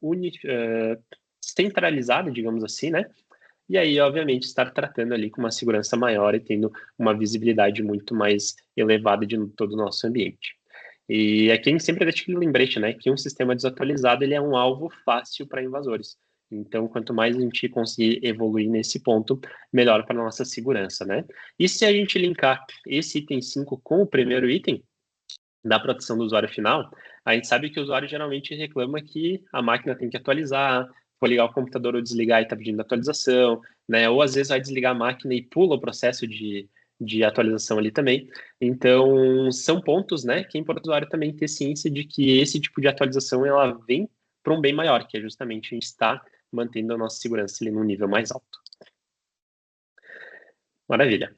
centralizada, digamos assim, né? E aí, obviamente, estar tratando ali com uma segurança maior e tendo uma visibilidade muito mais elevada de todo o nosso ambiente. E aqui a gente sempre deixa aquele lembrete, né, que um sistema desatualizado ele é um alvo fácil para invasores. Então, quanto mais a gente conseguir evoluir nesse ponto, melhor para a nossa segurança, né? E se a gente linkar esse item 5 com o primeiro item, da proteção do usuário final, a gente sabe que o usuário geralmente reclama que a máquina tem que atualizar, for ligar o computador ou desligar e está pedindo atualização, né? Ou às vezes vai desligar a máquina e pula o processo de atualização ali também. Então, são pontos, né, que é importante o usuário também ter ciência de que esse tipo de atualização ela vem para um bem maior, que é justamente a gente estar mantendo a nossa segurança ali num nível mais alto. Maravilha.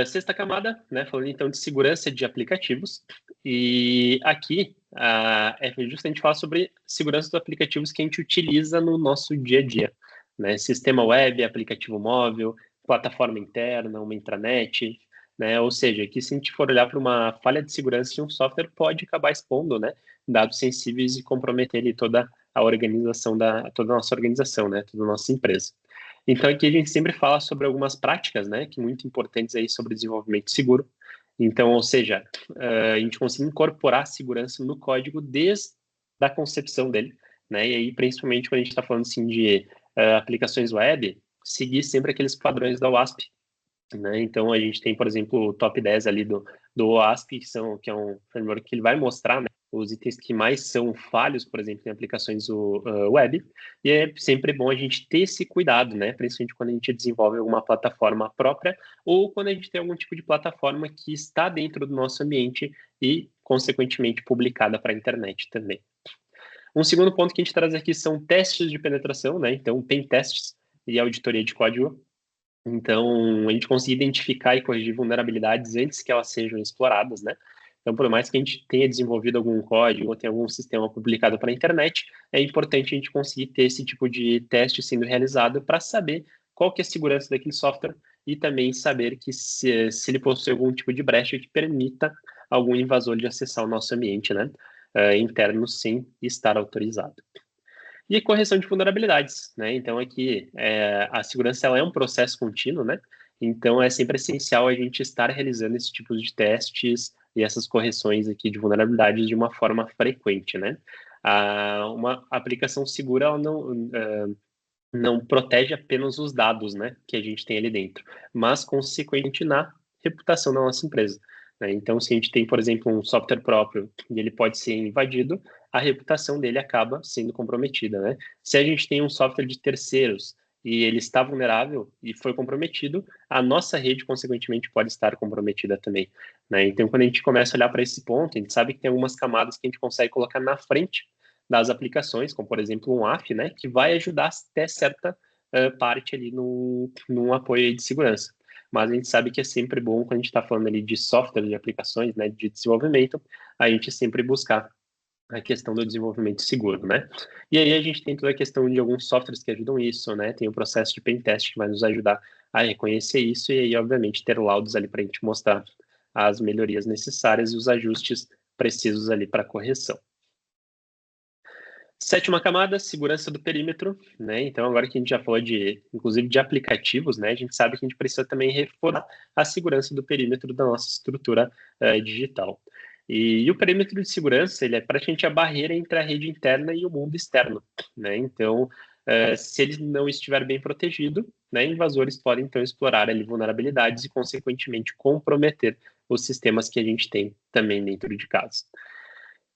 Sexta camada, né, falando então de segurança de aplicativos, e aqui é justamente falar sobre segurança dos aplicativos que a gente utiliza no nosso dia a dia, né, sistema web, aplicativo móvel, plataforma interna, uma intranet, né, ou seja, aqui se a gente for olhar para uma falha de segurança de um software, pode acabar expondo, né, dados sensíveis e comprometer ali toda a organização toda a nossa organização, né, toda a nossa empresa. Então, aqui a gente sempre fala sobre algumas práticas, né, que muito importantes aí sobre desenvolvimento seguro. Então, ou seja, a gente consegue incorporar a segurança no código desde a concepção dele, né, e aí principalmente quando a gente está falando assim de aplicações web, seguir sempre aqueles padrões da OWASP, né? Então, a gente tem, por exemplo, o top 10 ali do OWASP, que é um framework que ele vai mostrar, né, os itens que mais são falhos, por exemplo, em aplicações web, e é sempre bom a gente ter esse cuidado, né, principalmente quando a gente desenvolve alguma plataforma própria ou quando a gente tem algum tipo de plataforma que está dentro do nosso ambiente e, consequentemente, publicada para a internet também. Um segundo ponto que a gente traz aqui são testes de penetração, né, então, pen tests e auditoria de código. Então, a gente conseguir identificar e corrigir vulnerabilidades antes que elas sejam exploradas, né? Então, por mais que a gente tenha desenvolvido algum código ou tenha algum sistema publicado para a internet, é importante a gente conseguir ter esse tipo de teste sendo realizado para saber qual que é a segurança daquele software e também saber que se ele possui algum tipo de brecha que permita algum invasor de acessar o nosso ambiente, né? Interno sem estar autorizado. E correção de vulnerabilidades, né? Então, aqui, a segurança ela é um processo contínuo, né? Então, é sempre essencial a gente estar realizando esse tipo de testes e essas correções aqui de vulnerabilidades de uma forma frequente, né? Uma aplicação segura, ela não protege apenas os dados, né, que a gente tem ali dentro, mas, consequentemente, na reputação da nossa empresa, né? Então, se a gente tem, por exemplo, um software próprio e ele pode ser invadido, a reputação dele acaba sendo comprometida, né? Se a gente tem um software de terceiros e ele está vulnerável e foi comprometido, a nossa rede, consequentemente, pode estar comprometida também, né? Então, quando a gente começa a olhar para esse ponto, a gente sabe que tem algumas camadas que a gente consegue colocar na frente das aplicações, como por exemplo um AF, né, que vai ajudar até certa parte ali no apoio de segurança. Mas a gente sabe que é sempre bom, quando a gente está falando ali de software, de aplicações, né, de desenvolvimento, a gente sempre buscar a questão do desenvolvimento seguro, né? E aí a gente tem toda a questão de alguns softwares que ajudam isso, né? Tem o processo de pen test que vai nos ajudar a reconhecer isso e aí, obviamente, ter laudos ali para a gente mostrar as melhorias necessárias e os ajustes precisos ali para correção. Sétima camada, segurança do perímetro, né? Então, agora que a gente já falou inclusive, de aplicativos, né? A gente sabe que a gente precisa também reforçar a segurança do perímetro da nossa estrutura digital. E o perímetro de segurança, ele é praticamente a barreira entre a rede interna e o mundo externo, né? Então, se ele não estiver bem protegido, né, invasores podem, então, explorar ali vulnerabilidades e, consequentemente, comprometer os sistemas que a gente tem também dentro de casa.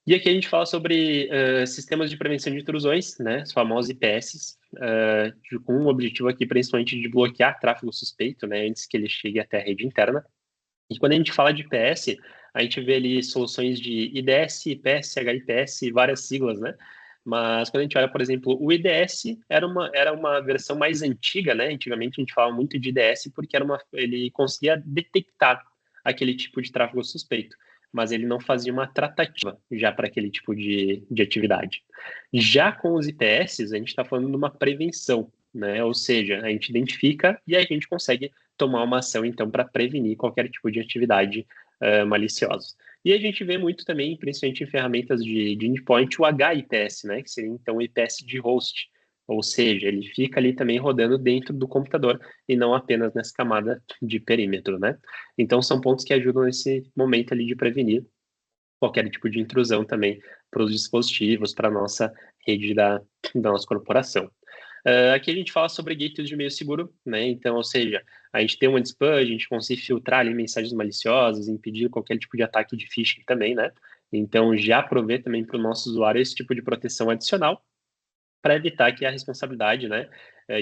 E aqui a gente fala sobre sistemas de prevenção de intrusões, né, os famosos IPS, com o objetivo aqui principalmente de bloquear tráfego suspeito, né, antes que ele chegue até a rede interna. E quando a gente fala de IPS, a gente vê ali soluções de IDS, IPS, HIPS, várias siglas, né? Mas quando a gente olha, por exemplo, o IDS era uma versão mais antiga, né? Antigamente a gente falava muito de IDS porque ele conseguia detectar aquele tipo de tráfego suspeito, mas ele não fazia uma tratativa já para aquele tipo de atividade. Já com os IPS, a gente está falando de uma prevenção, né? Ou seja, a gente identifica e aí a gente consegue tomar uma ação, então, para prevenir qualquer tipo de atividade maliciosa. E a gente vê muito também, principalmente em ferramentas de endpoint, o HIPS, né? Que seria, então, o IPS de host. Ou seja, ele fica ali também rodando dentro do computador e não apenas nessa camada de perímetro, né? Então, são pontos que ajudam nesse momento ali de prevenir qualquer tipo de intrusão também para os dispositivos, para a nossa rede da nossa corporação. Aqui a gente fala sobre gateways de meio seguro, né? Então, ou seja, a gente tem um anti-spam, a gente consegue filtrar ali mensagens maliciosas, impedir qualquer tipo de ataque de phishing também, né? Então, já provê também para o nosso usuário esse tipo de proteção adicional para evitar que a responsabilidade, né,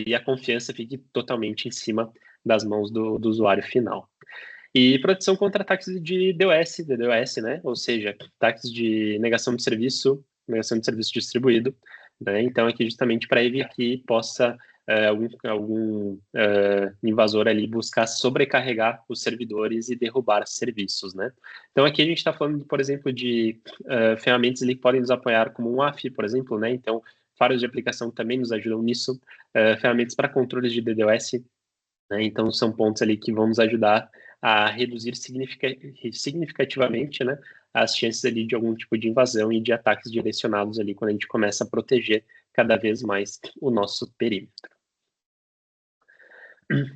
e a confiança fique totalmente em cima das mãos do usuário final. E proteção contra ataques de DDoS, né? Ou seja, ataques de negação de serviço distribuído, né? Então, aqui justamente para evitar que possa algum invasor ali buscar sobrecarregar os servidores e derrubar serviços, né? Então, aqui a gente está falando, por exemplo, de ferramentas ali que podem nos apoiar, como um AF, por exemplo, né? Então, vários de aplicação também nos ajudam nisso, ferramentas para controles de DDoS, né? Então, são pontos ali que vão nos ajudar a reduzir significativamente, né, as chances ali de algum tipo de invasão e de ataques direcionados ali quando a gente começa a proteger cada vez mais o nosso perímetro.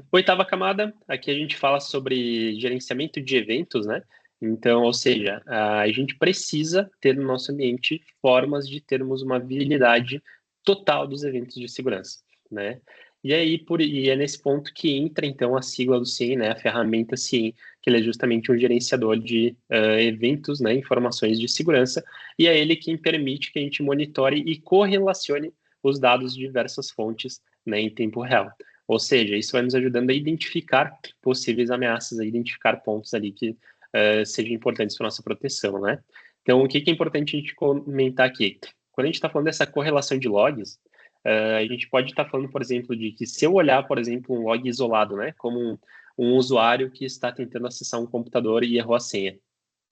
Oitava camada, aqui a gente fala sobre gerenciamento de eventos, né? Então, ou seja, a gente precisa ter no nosso ambiente formas de termos uma visibilidade total dos eventos de segurança, né? E aí, e é nesse ponto que entra, então, a sigla do CIEM, né? A ferramenta CIEM, que ele é justamente um gerenciador de eventos, né? Informações de segurança, e é ele quem permite que a gente monitore e correlacione os dados de diversas fontes, né? Em tempo real. Ou seja, isso vai nos ajudando a identificar possíveis ameaças, a identificar pontos ali que sejam importantes para nossa proteção, né? Então, o que é importante a gente comentar aqui? Quando a gente está falando dessa correlação de logs, a gente pode estar falando, por exemplo, de que se eu olhar, por exemplo, um log isolado, né, como um usuário que está tentando acessar um computador e errou a senha,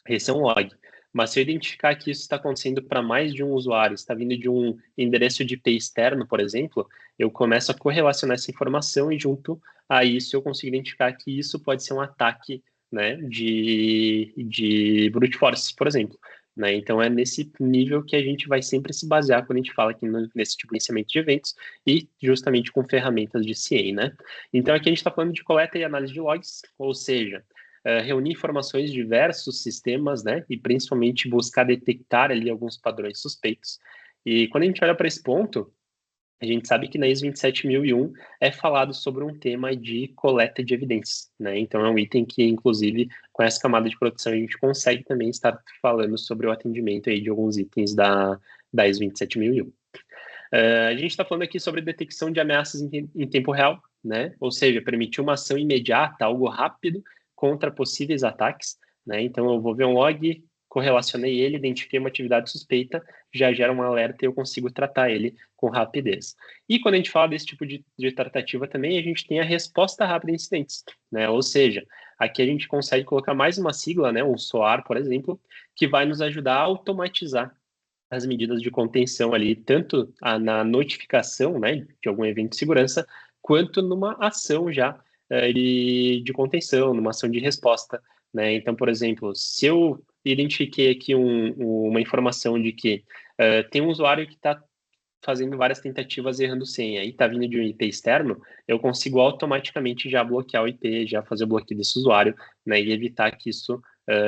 esse é um log. Mas se eu identificar que isso está acontecendo para mais de um usuário, está vindo de um endereço de IP externo, por exemplo, eu começo a correlacionar essa informação e junto a isso eu consigo identificar que isso pode ser um ataque, né, de brute force, por exemplo. Né? Então é nesse nível que a gente vai sempre se basear quando a gente fala aqui nesse tipo de gerenciamento de eventos e justamente com ferramentas de CA, né? Então aqui a gente está falando de coleta e análise de logs, ou seja, reunir informações de diversos sistemas, né, e principalmente buscar detectar ali alguns padrões suspeitos. E quando a gente olha para esse ponto, a gente sabe que na ISO 27001 é falado sobre um tema de coleta de evidências, né? Então é um item que, inclusive, com essa camada de proteção, a gente consegue também estar falando sobre o atendimento aí de alguns itens da ISO 27001. A gente está falando aqui sobre detecção de ameaças em tempo real, né? Ou seja, permitir uma ação imediata, algo rápido contra possíveis ataques, né? Então eu vou ver um log, correlacionei ele, identifiquei uma atividade suspeita, já gera um alerta e eu consigo tratar ele com rapidez. E quando a gente fala desse tipo de tratativa também, a gente tem a resposta rápida a incidentes, né? Ou seja, aqui a gente consegue colocar mais uma sigla, né? Um SOAR, por exemplo, que vai nos ajudar a automatizar as medidas de contenção ali, tanto na notificação, né, de algum evento de segurança, quanto numa ação já de contenção, numa ação de resposta, né? Então, por exemplo, se eu identifiquei aqui uma informação de que tem um usuário que está fazendo várias tentativas errando senha e está vindo de um IP externo, eu consigo automaticamente já bloquear o IP, já fazer o bloqueio desse usuário, né, e evitar que isso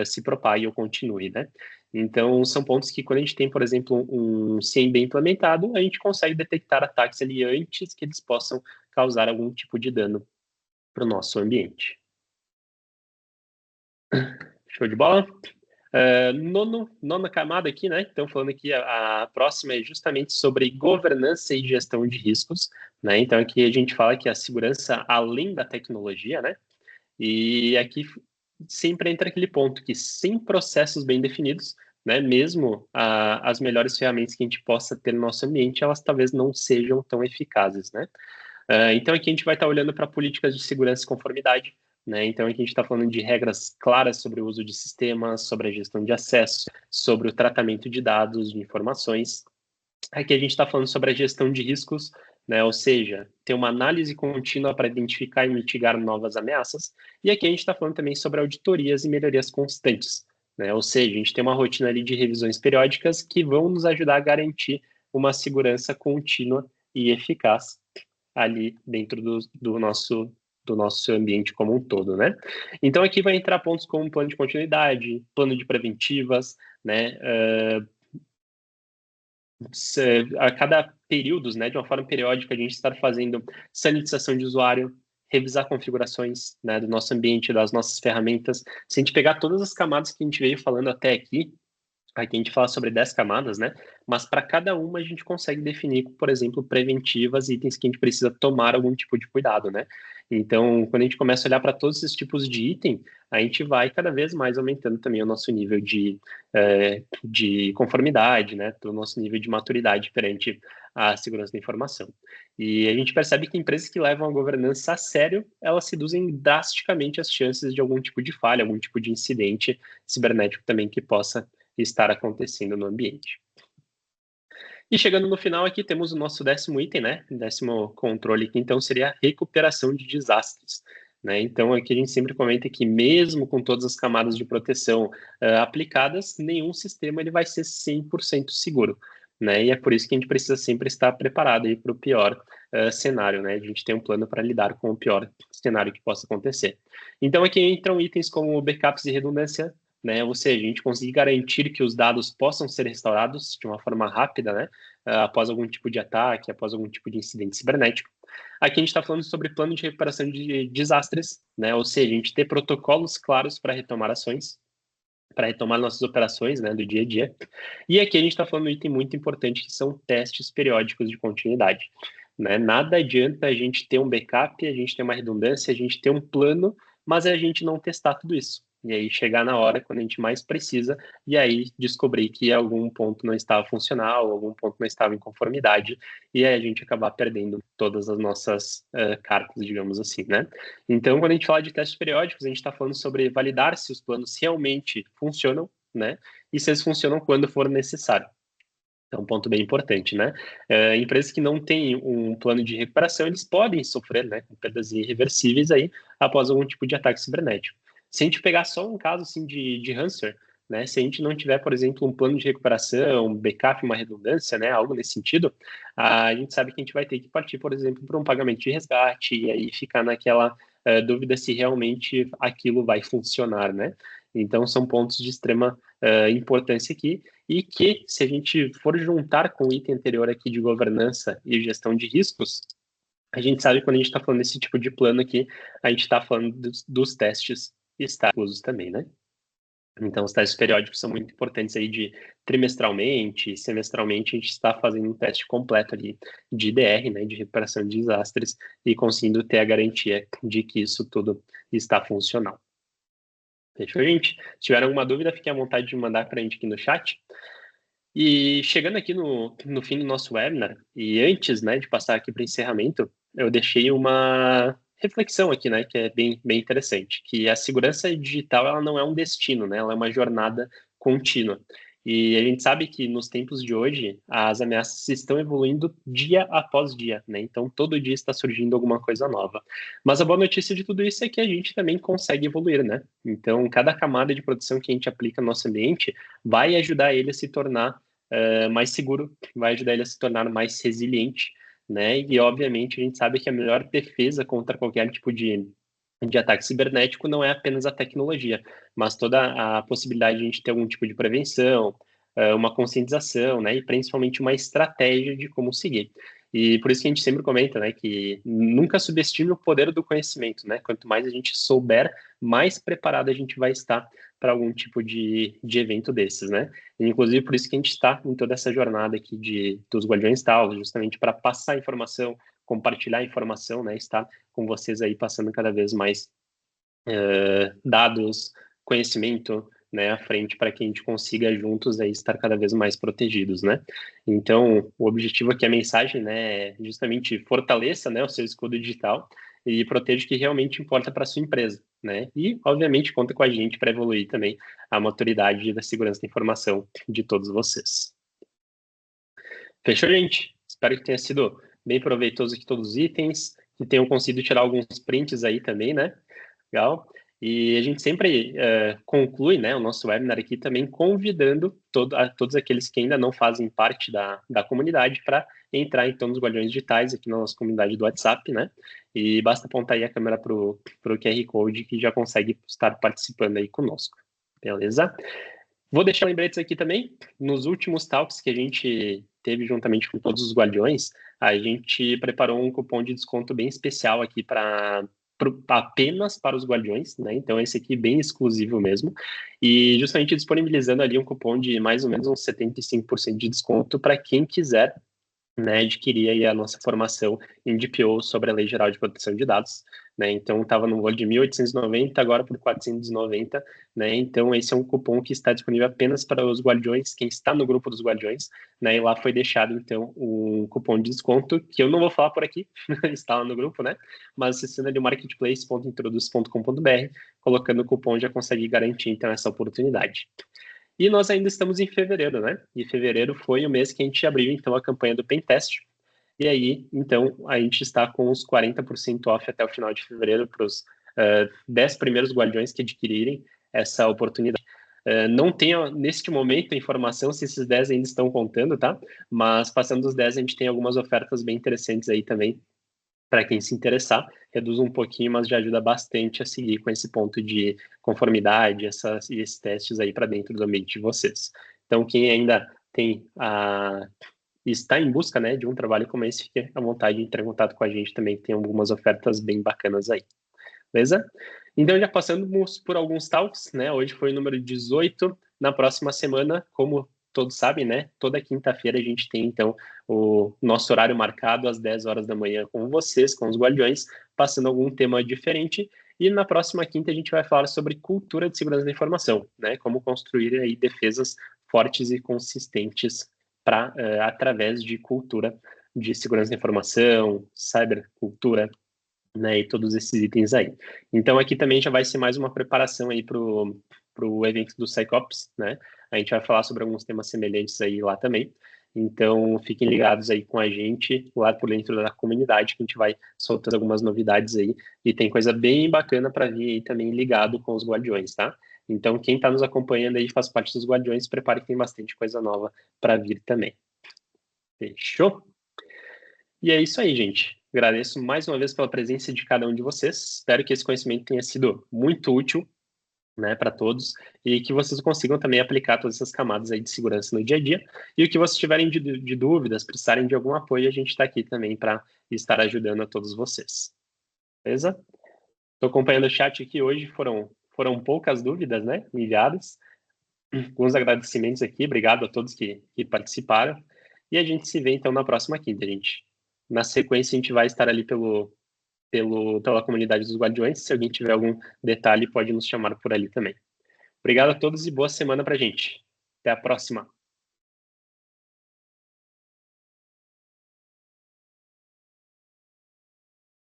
se propague ou continue, né? Então, são pontos que quando a gente tem, por exemplo, um CIEM bem implementado, a gente consegue detectar ataques ali antes que eles possam causar algum tipo de dano para o nosso ambiente. Show de bola? Nona camada aqui, né? Então, falando aqui, a próxima é justamente sobre governança e gestão de riscos, né? Então, aqui a gente fala que a segurança além da tecnologia, né? E aqui sempre entra aquele ponto que sem processos bem definidos, né? Mesmo as melhores ferramentas que a gente possa ter no nosso ambiente, elas talvez não sejam tão eficazes, né? Então, aqui a gente vai estar olhando para políticas de segurança e conformidade, né? Então, aqui a gente está falando de regras claras sobre o uso de sistemas, sobre a gestão de acesso, sobre o tratamento de dados, de informações. Aqui a gente está falando sobre a gestão de riscos, né? Ou seja, ter uma análise contínua para identificar e mitigar novas ameaças. E aqui a gente está falando também sobre auditorias e melhorias constantes, né? Ou seja, a gente tem uma rotina ali de revisões periódicas que vão nos ajudar a garantir uma segurança contínua e eficaz ali dentro do nosso ambiente como um todo, né? Então aqui vai entrar pontos como plano de continuidade, plano de preventivas, né? A cada períodos, né, de uma forma periódica, a gente estar fazendo sanitização de usuário, revisar configurações, né, do nosso ambiente, das nossas ferramentas. Se a gente pegar todas as camadas que a gente veio falando até aqui a gente fala sobre 10 camadas, né? Mas para cada uma a gente consegue definir, por exemplo, preventivas, itens que a gente precisa tomar algum tipo de cuidado, né? Então, quando a gente começa a olhar para todos esses tipos de item, a gente vai cada vez mais aumentando também o nosso nível de conformidade, né? O nosso nível de maturidade perante a segurança da informação. E a gente percebe que empresas que levam a governança a sério, elas reduzem drasticamente as chances de algum tipo de falha, algum tipo de incidente cibernético também que possa estar acontecendo no ambiente. E chegando no final aqui, temos o nosso 10º item, né? 10º controle aqui, então, seria a recuperação de desastres. Né? Então, aqui a gente sempre comenta que mesmo com todas as camadas de proteção aplicadas, nenhum sistema ele vai ser 100% seguro. Né? E é por isso que a gente precisa sempre estar preparado para o pior cenário. Né? A gente tem um plano para lidar com o pior cenário que possa acontecer. Então, aqui entram itens como backups e redundância, né? Ou seja, a gente conseguir garantir que os dados possam ser restaurados de uma forma rápida, né? Após algum tipo de ataque, após algum tipo de incidente cibernético. Aqui a gente está falando sobre plano de recuperação de desastres, né? Ou seja, a gente ter protocolos claros para retomar ações, para retomar nossas operações, né, do dia a dia. E aqui a gente está falando de um item muito importante, que são testes periódicos de continuidade. Né? Nada adianta a gente ter um backup, a gente ter uma redundância, a gente ter um plano, mas a gente não testar tudo isso. E aí chegar na hora, quando a gente mais precisa, e aí descobrir que algum ponto não estava funcional, algum ponto não estava em conformidade, e aí a gente acabar perdendo todas as nossas cartas, digamos assim, né? Então, quando a gente fala de testes periódicos, a gente está falando sobre validar se os planos realmente funcionam, né? E se eles funcionam quando for necessário. É um ponto bem importante, né? Empresas que não têm um plano de recuperação, eles podem sofrer, né, com perdas irreversíveis aí após algum tipo de ataque cibernético. Se a gente pegar só um caso assim de ransomware, né, se a gente não tiver, por exemplo, um plano de recuperação, um backup, uma redundância, né, algo nesse sentido, a gente sabe que a gente vai ter que partir, por exemplo, para um pagamento de resgate e aí ficar naquela dúvida se realmente aquilo vai funcionar, né? Então, são pontos de extrema importância aqui e que, se a gente for juntar com o item anterior aqui de governança e gestão de riscos, a gente sabe que quando a gente está falando desse tipo de plano aqui, a gente está falando dos testes estáticos também, né? Então, os testes periódicos são muito importantes aí de trimestralmente, semestralmente, a gente está fazendo um teste completo ali de IDR, né, de recuperação de desastres, e conseguindo ter a garantia de que isso tudo está funcional. Fechou, gente? Se tiver alguma dúvida, fiquem à vontade de mandar para a gente aqui no chat. E chegando aqui no fim do nosso webinar, e antes, né, de passar aqui para o encerramento, eu deixei uma reflexão aqui, né, que é bem interessante, que a segurança digital, ela não é um destino, né, ela é uma jornada contínua. E a gente sabe que nos tempos de hoje, as ameaças estão evoluindo dia após dia, né, então todo dia está surgindo alguma coisa nova. Mas a boa notícia de tudo isso é que a gente também consegue evoluir, né, então cada camada de proteção que a gente aplica no nosso ambiente vai ajudar ele a se tornar mais seguro, vai ajudar ele a se tornar mais resiliente, né? E, obviamente, a gente sabe que a melhor defesa contra qualquer tipo de ataque cibernético não é apenas a tecnologia, mas toda a possibilidade de a gente ter algum tipo de prevenção, uma conscientização, né? E principalmente uma estratégia de como seguir. E por isso que a gente sempre comenta, né, que nunca subestime o poder do conhecimento, né? Quanto mais a gente souber, mais preparado a gente vai estar para algum tipo de evento desses, né? E, inclusive, por isso que a gente está em toda essa jornada aqui dos Guardiões Tal, justamente para passar informação, compartilhar informação, né? Estar com vocês aí passando cada vez mais dados, conhecimento, né, à frente para que a gente consiga juntos aí estar cada vez mais protegidos, né? Então, o objetivo aqui, a mensagem, né, é justamente fortaleça, né, o seu escudo digital e proteja o que realmente importa para a sua empresa, né? E, obviamente, conta com a gente para evoluir também a maturidade da segurança da informação de todos vocês. Fechou, gente? Espero que tenha sido bem proveitoso aqui todos os itens, que tenham conseguido tirar alguns prints aí também, né? Legal. E a gente sempre conclui, né, o nosso webinar aqui também convidando todos aqueles que ainda não fazem parte da comunidade para entrar, então, nos Guardiões Digitais aqui na nossa comunidade do WhatsApp, né? E basta apontar aí a câmera para o QR Code que já consegue estar participando aí conosco. Beleza? Vou deixar lembretes aqui também. Nos últimos talks que a gente teve juntamente com todos os Guardiões, a gente preparou um cupom de desconto bem especial aqui apenas para os Guardiões, né? Então, esse aqui bem exclusivo mesmo. E justamente disponibilizando ali um cupom de mais ou menos uns 75% de desconto para quem quiser, né, adquirir aí a nossa formação em DPO sobre a Lei Geral de Proteção de Dados, né? Então estava no valor de 1.890, agora por 490, né? Então esse é um cupom que está disponível apenas para os Guardiões, quem está no grupo dos Guardiões, né? E lá foi deixado então um cupom de desconto que eu não vou falar por aqui, está lá no grupo, né? Mas acessando ali o marketplace.introduz.com.br, colocando o cupom já consegue garantir então essa oportunidade. E nós ainda estamos em fevereiro, né? E fevereiro foi o mês que a gente abriu, então, a campanha do Pentest. E aí, então, a gente está com os 40% off até o final de fevereiro para os 10 primeiros Guardiões que adquirirem essa oportunidade. Não tenho, neste momento, a informação se esses 10 ainda estão contando, tá? Mas, passando dos 10, a gente tem algumas ofertas bem interessantes aí também, para quem se interessar, reduz um pouquinho, mas já ajuda bastante a seguir com esse ponto de conformidade, esses testes aí para dentro do ambiente de vocês. Então, quem ainda está em busca, né, de um trabalho como esse, fique à vontade de entrar em contato com a gente também, que tem algumas ofertas bem bacanas aí. Beleza? Então, já passamos por alguns talks, né? Hoje foi o número 18. Na próxima semana, como todos sabem, né? Toda quinta-feira a gente tem, então, o nosso horário marcado às 10 horas da manhã com vocês, com os Guardiões, passando algum tema diferente. E na próxima quinta a gente vai falar sobre cultura de segurança da informação, né? Como construir aí defesas fortes e consistentes através de cultura de segurança da informação, cybercultura, né, e todos esses itens aí. Então, aqui também já vai ser mais uma preparação aí para o evento do PsycOps, né? A gente vai falar sobre alguns temas semelhantes aí lá também. Então, fiquem ligados aí com a gente lá por dentro da comunidade, que a gente vai soltando algumas novidades aí. E tem coisa bem bacana para vir aí também ligado com os Guardiões, tá? Então, quem está nos acompanhando aí faz parte dos Guardiões, prepare que tem bastante coisa nova para vir também. Fechou? E é isso aí, gente. Agradeço mais uma vez pela presença de cada um de vocês. Espero que esse conhecimento tenha sido muito útil, né, para todos e que vocês consigam também aplicar todas essas camadas aí de segurança no dia a dia. E o que vocês tiverem de dúvidas, precisarem de algum apoio, a gente está aqui também para estar ajudando a todos vocês. Beleza? Estou acompanhando o chat aqui hoje, foram poucas dúvidas, né, enviadas. Alguns agradecimentos aqui, obrigado a todos que participaram. E a gente se vê então na próxima quinta, gente. Na sequência, a gente vai estar ali pela comunidade dos Guardiões. Se alguém tiver algum detalhe, pode nos chamar por ali também. Obrigado a todos e boa semana pra gente. Até a próxima.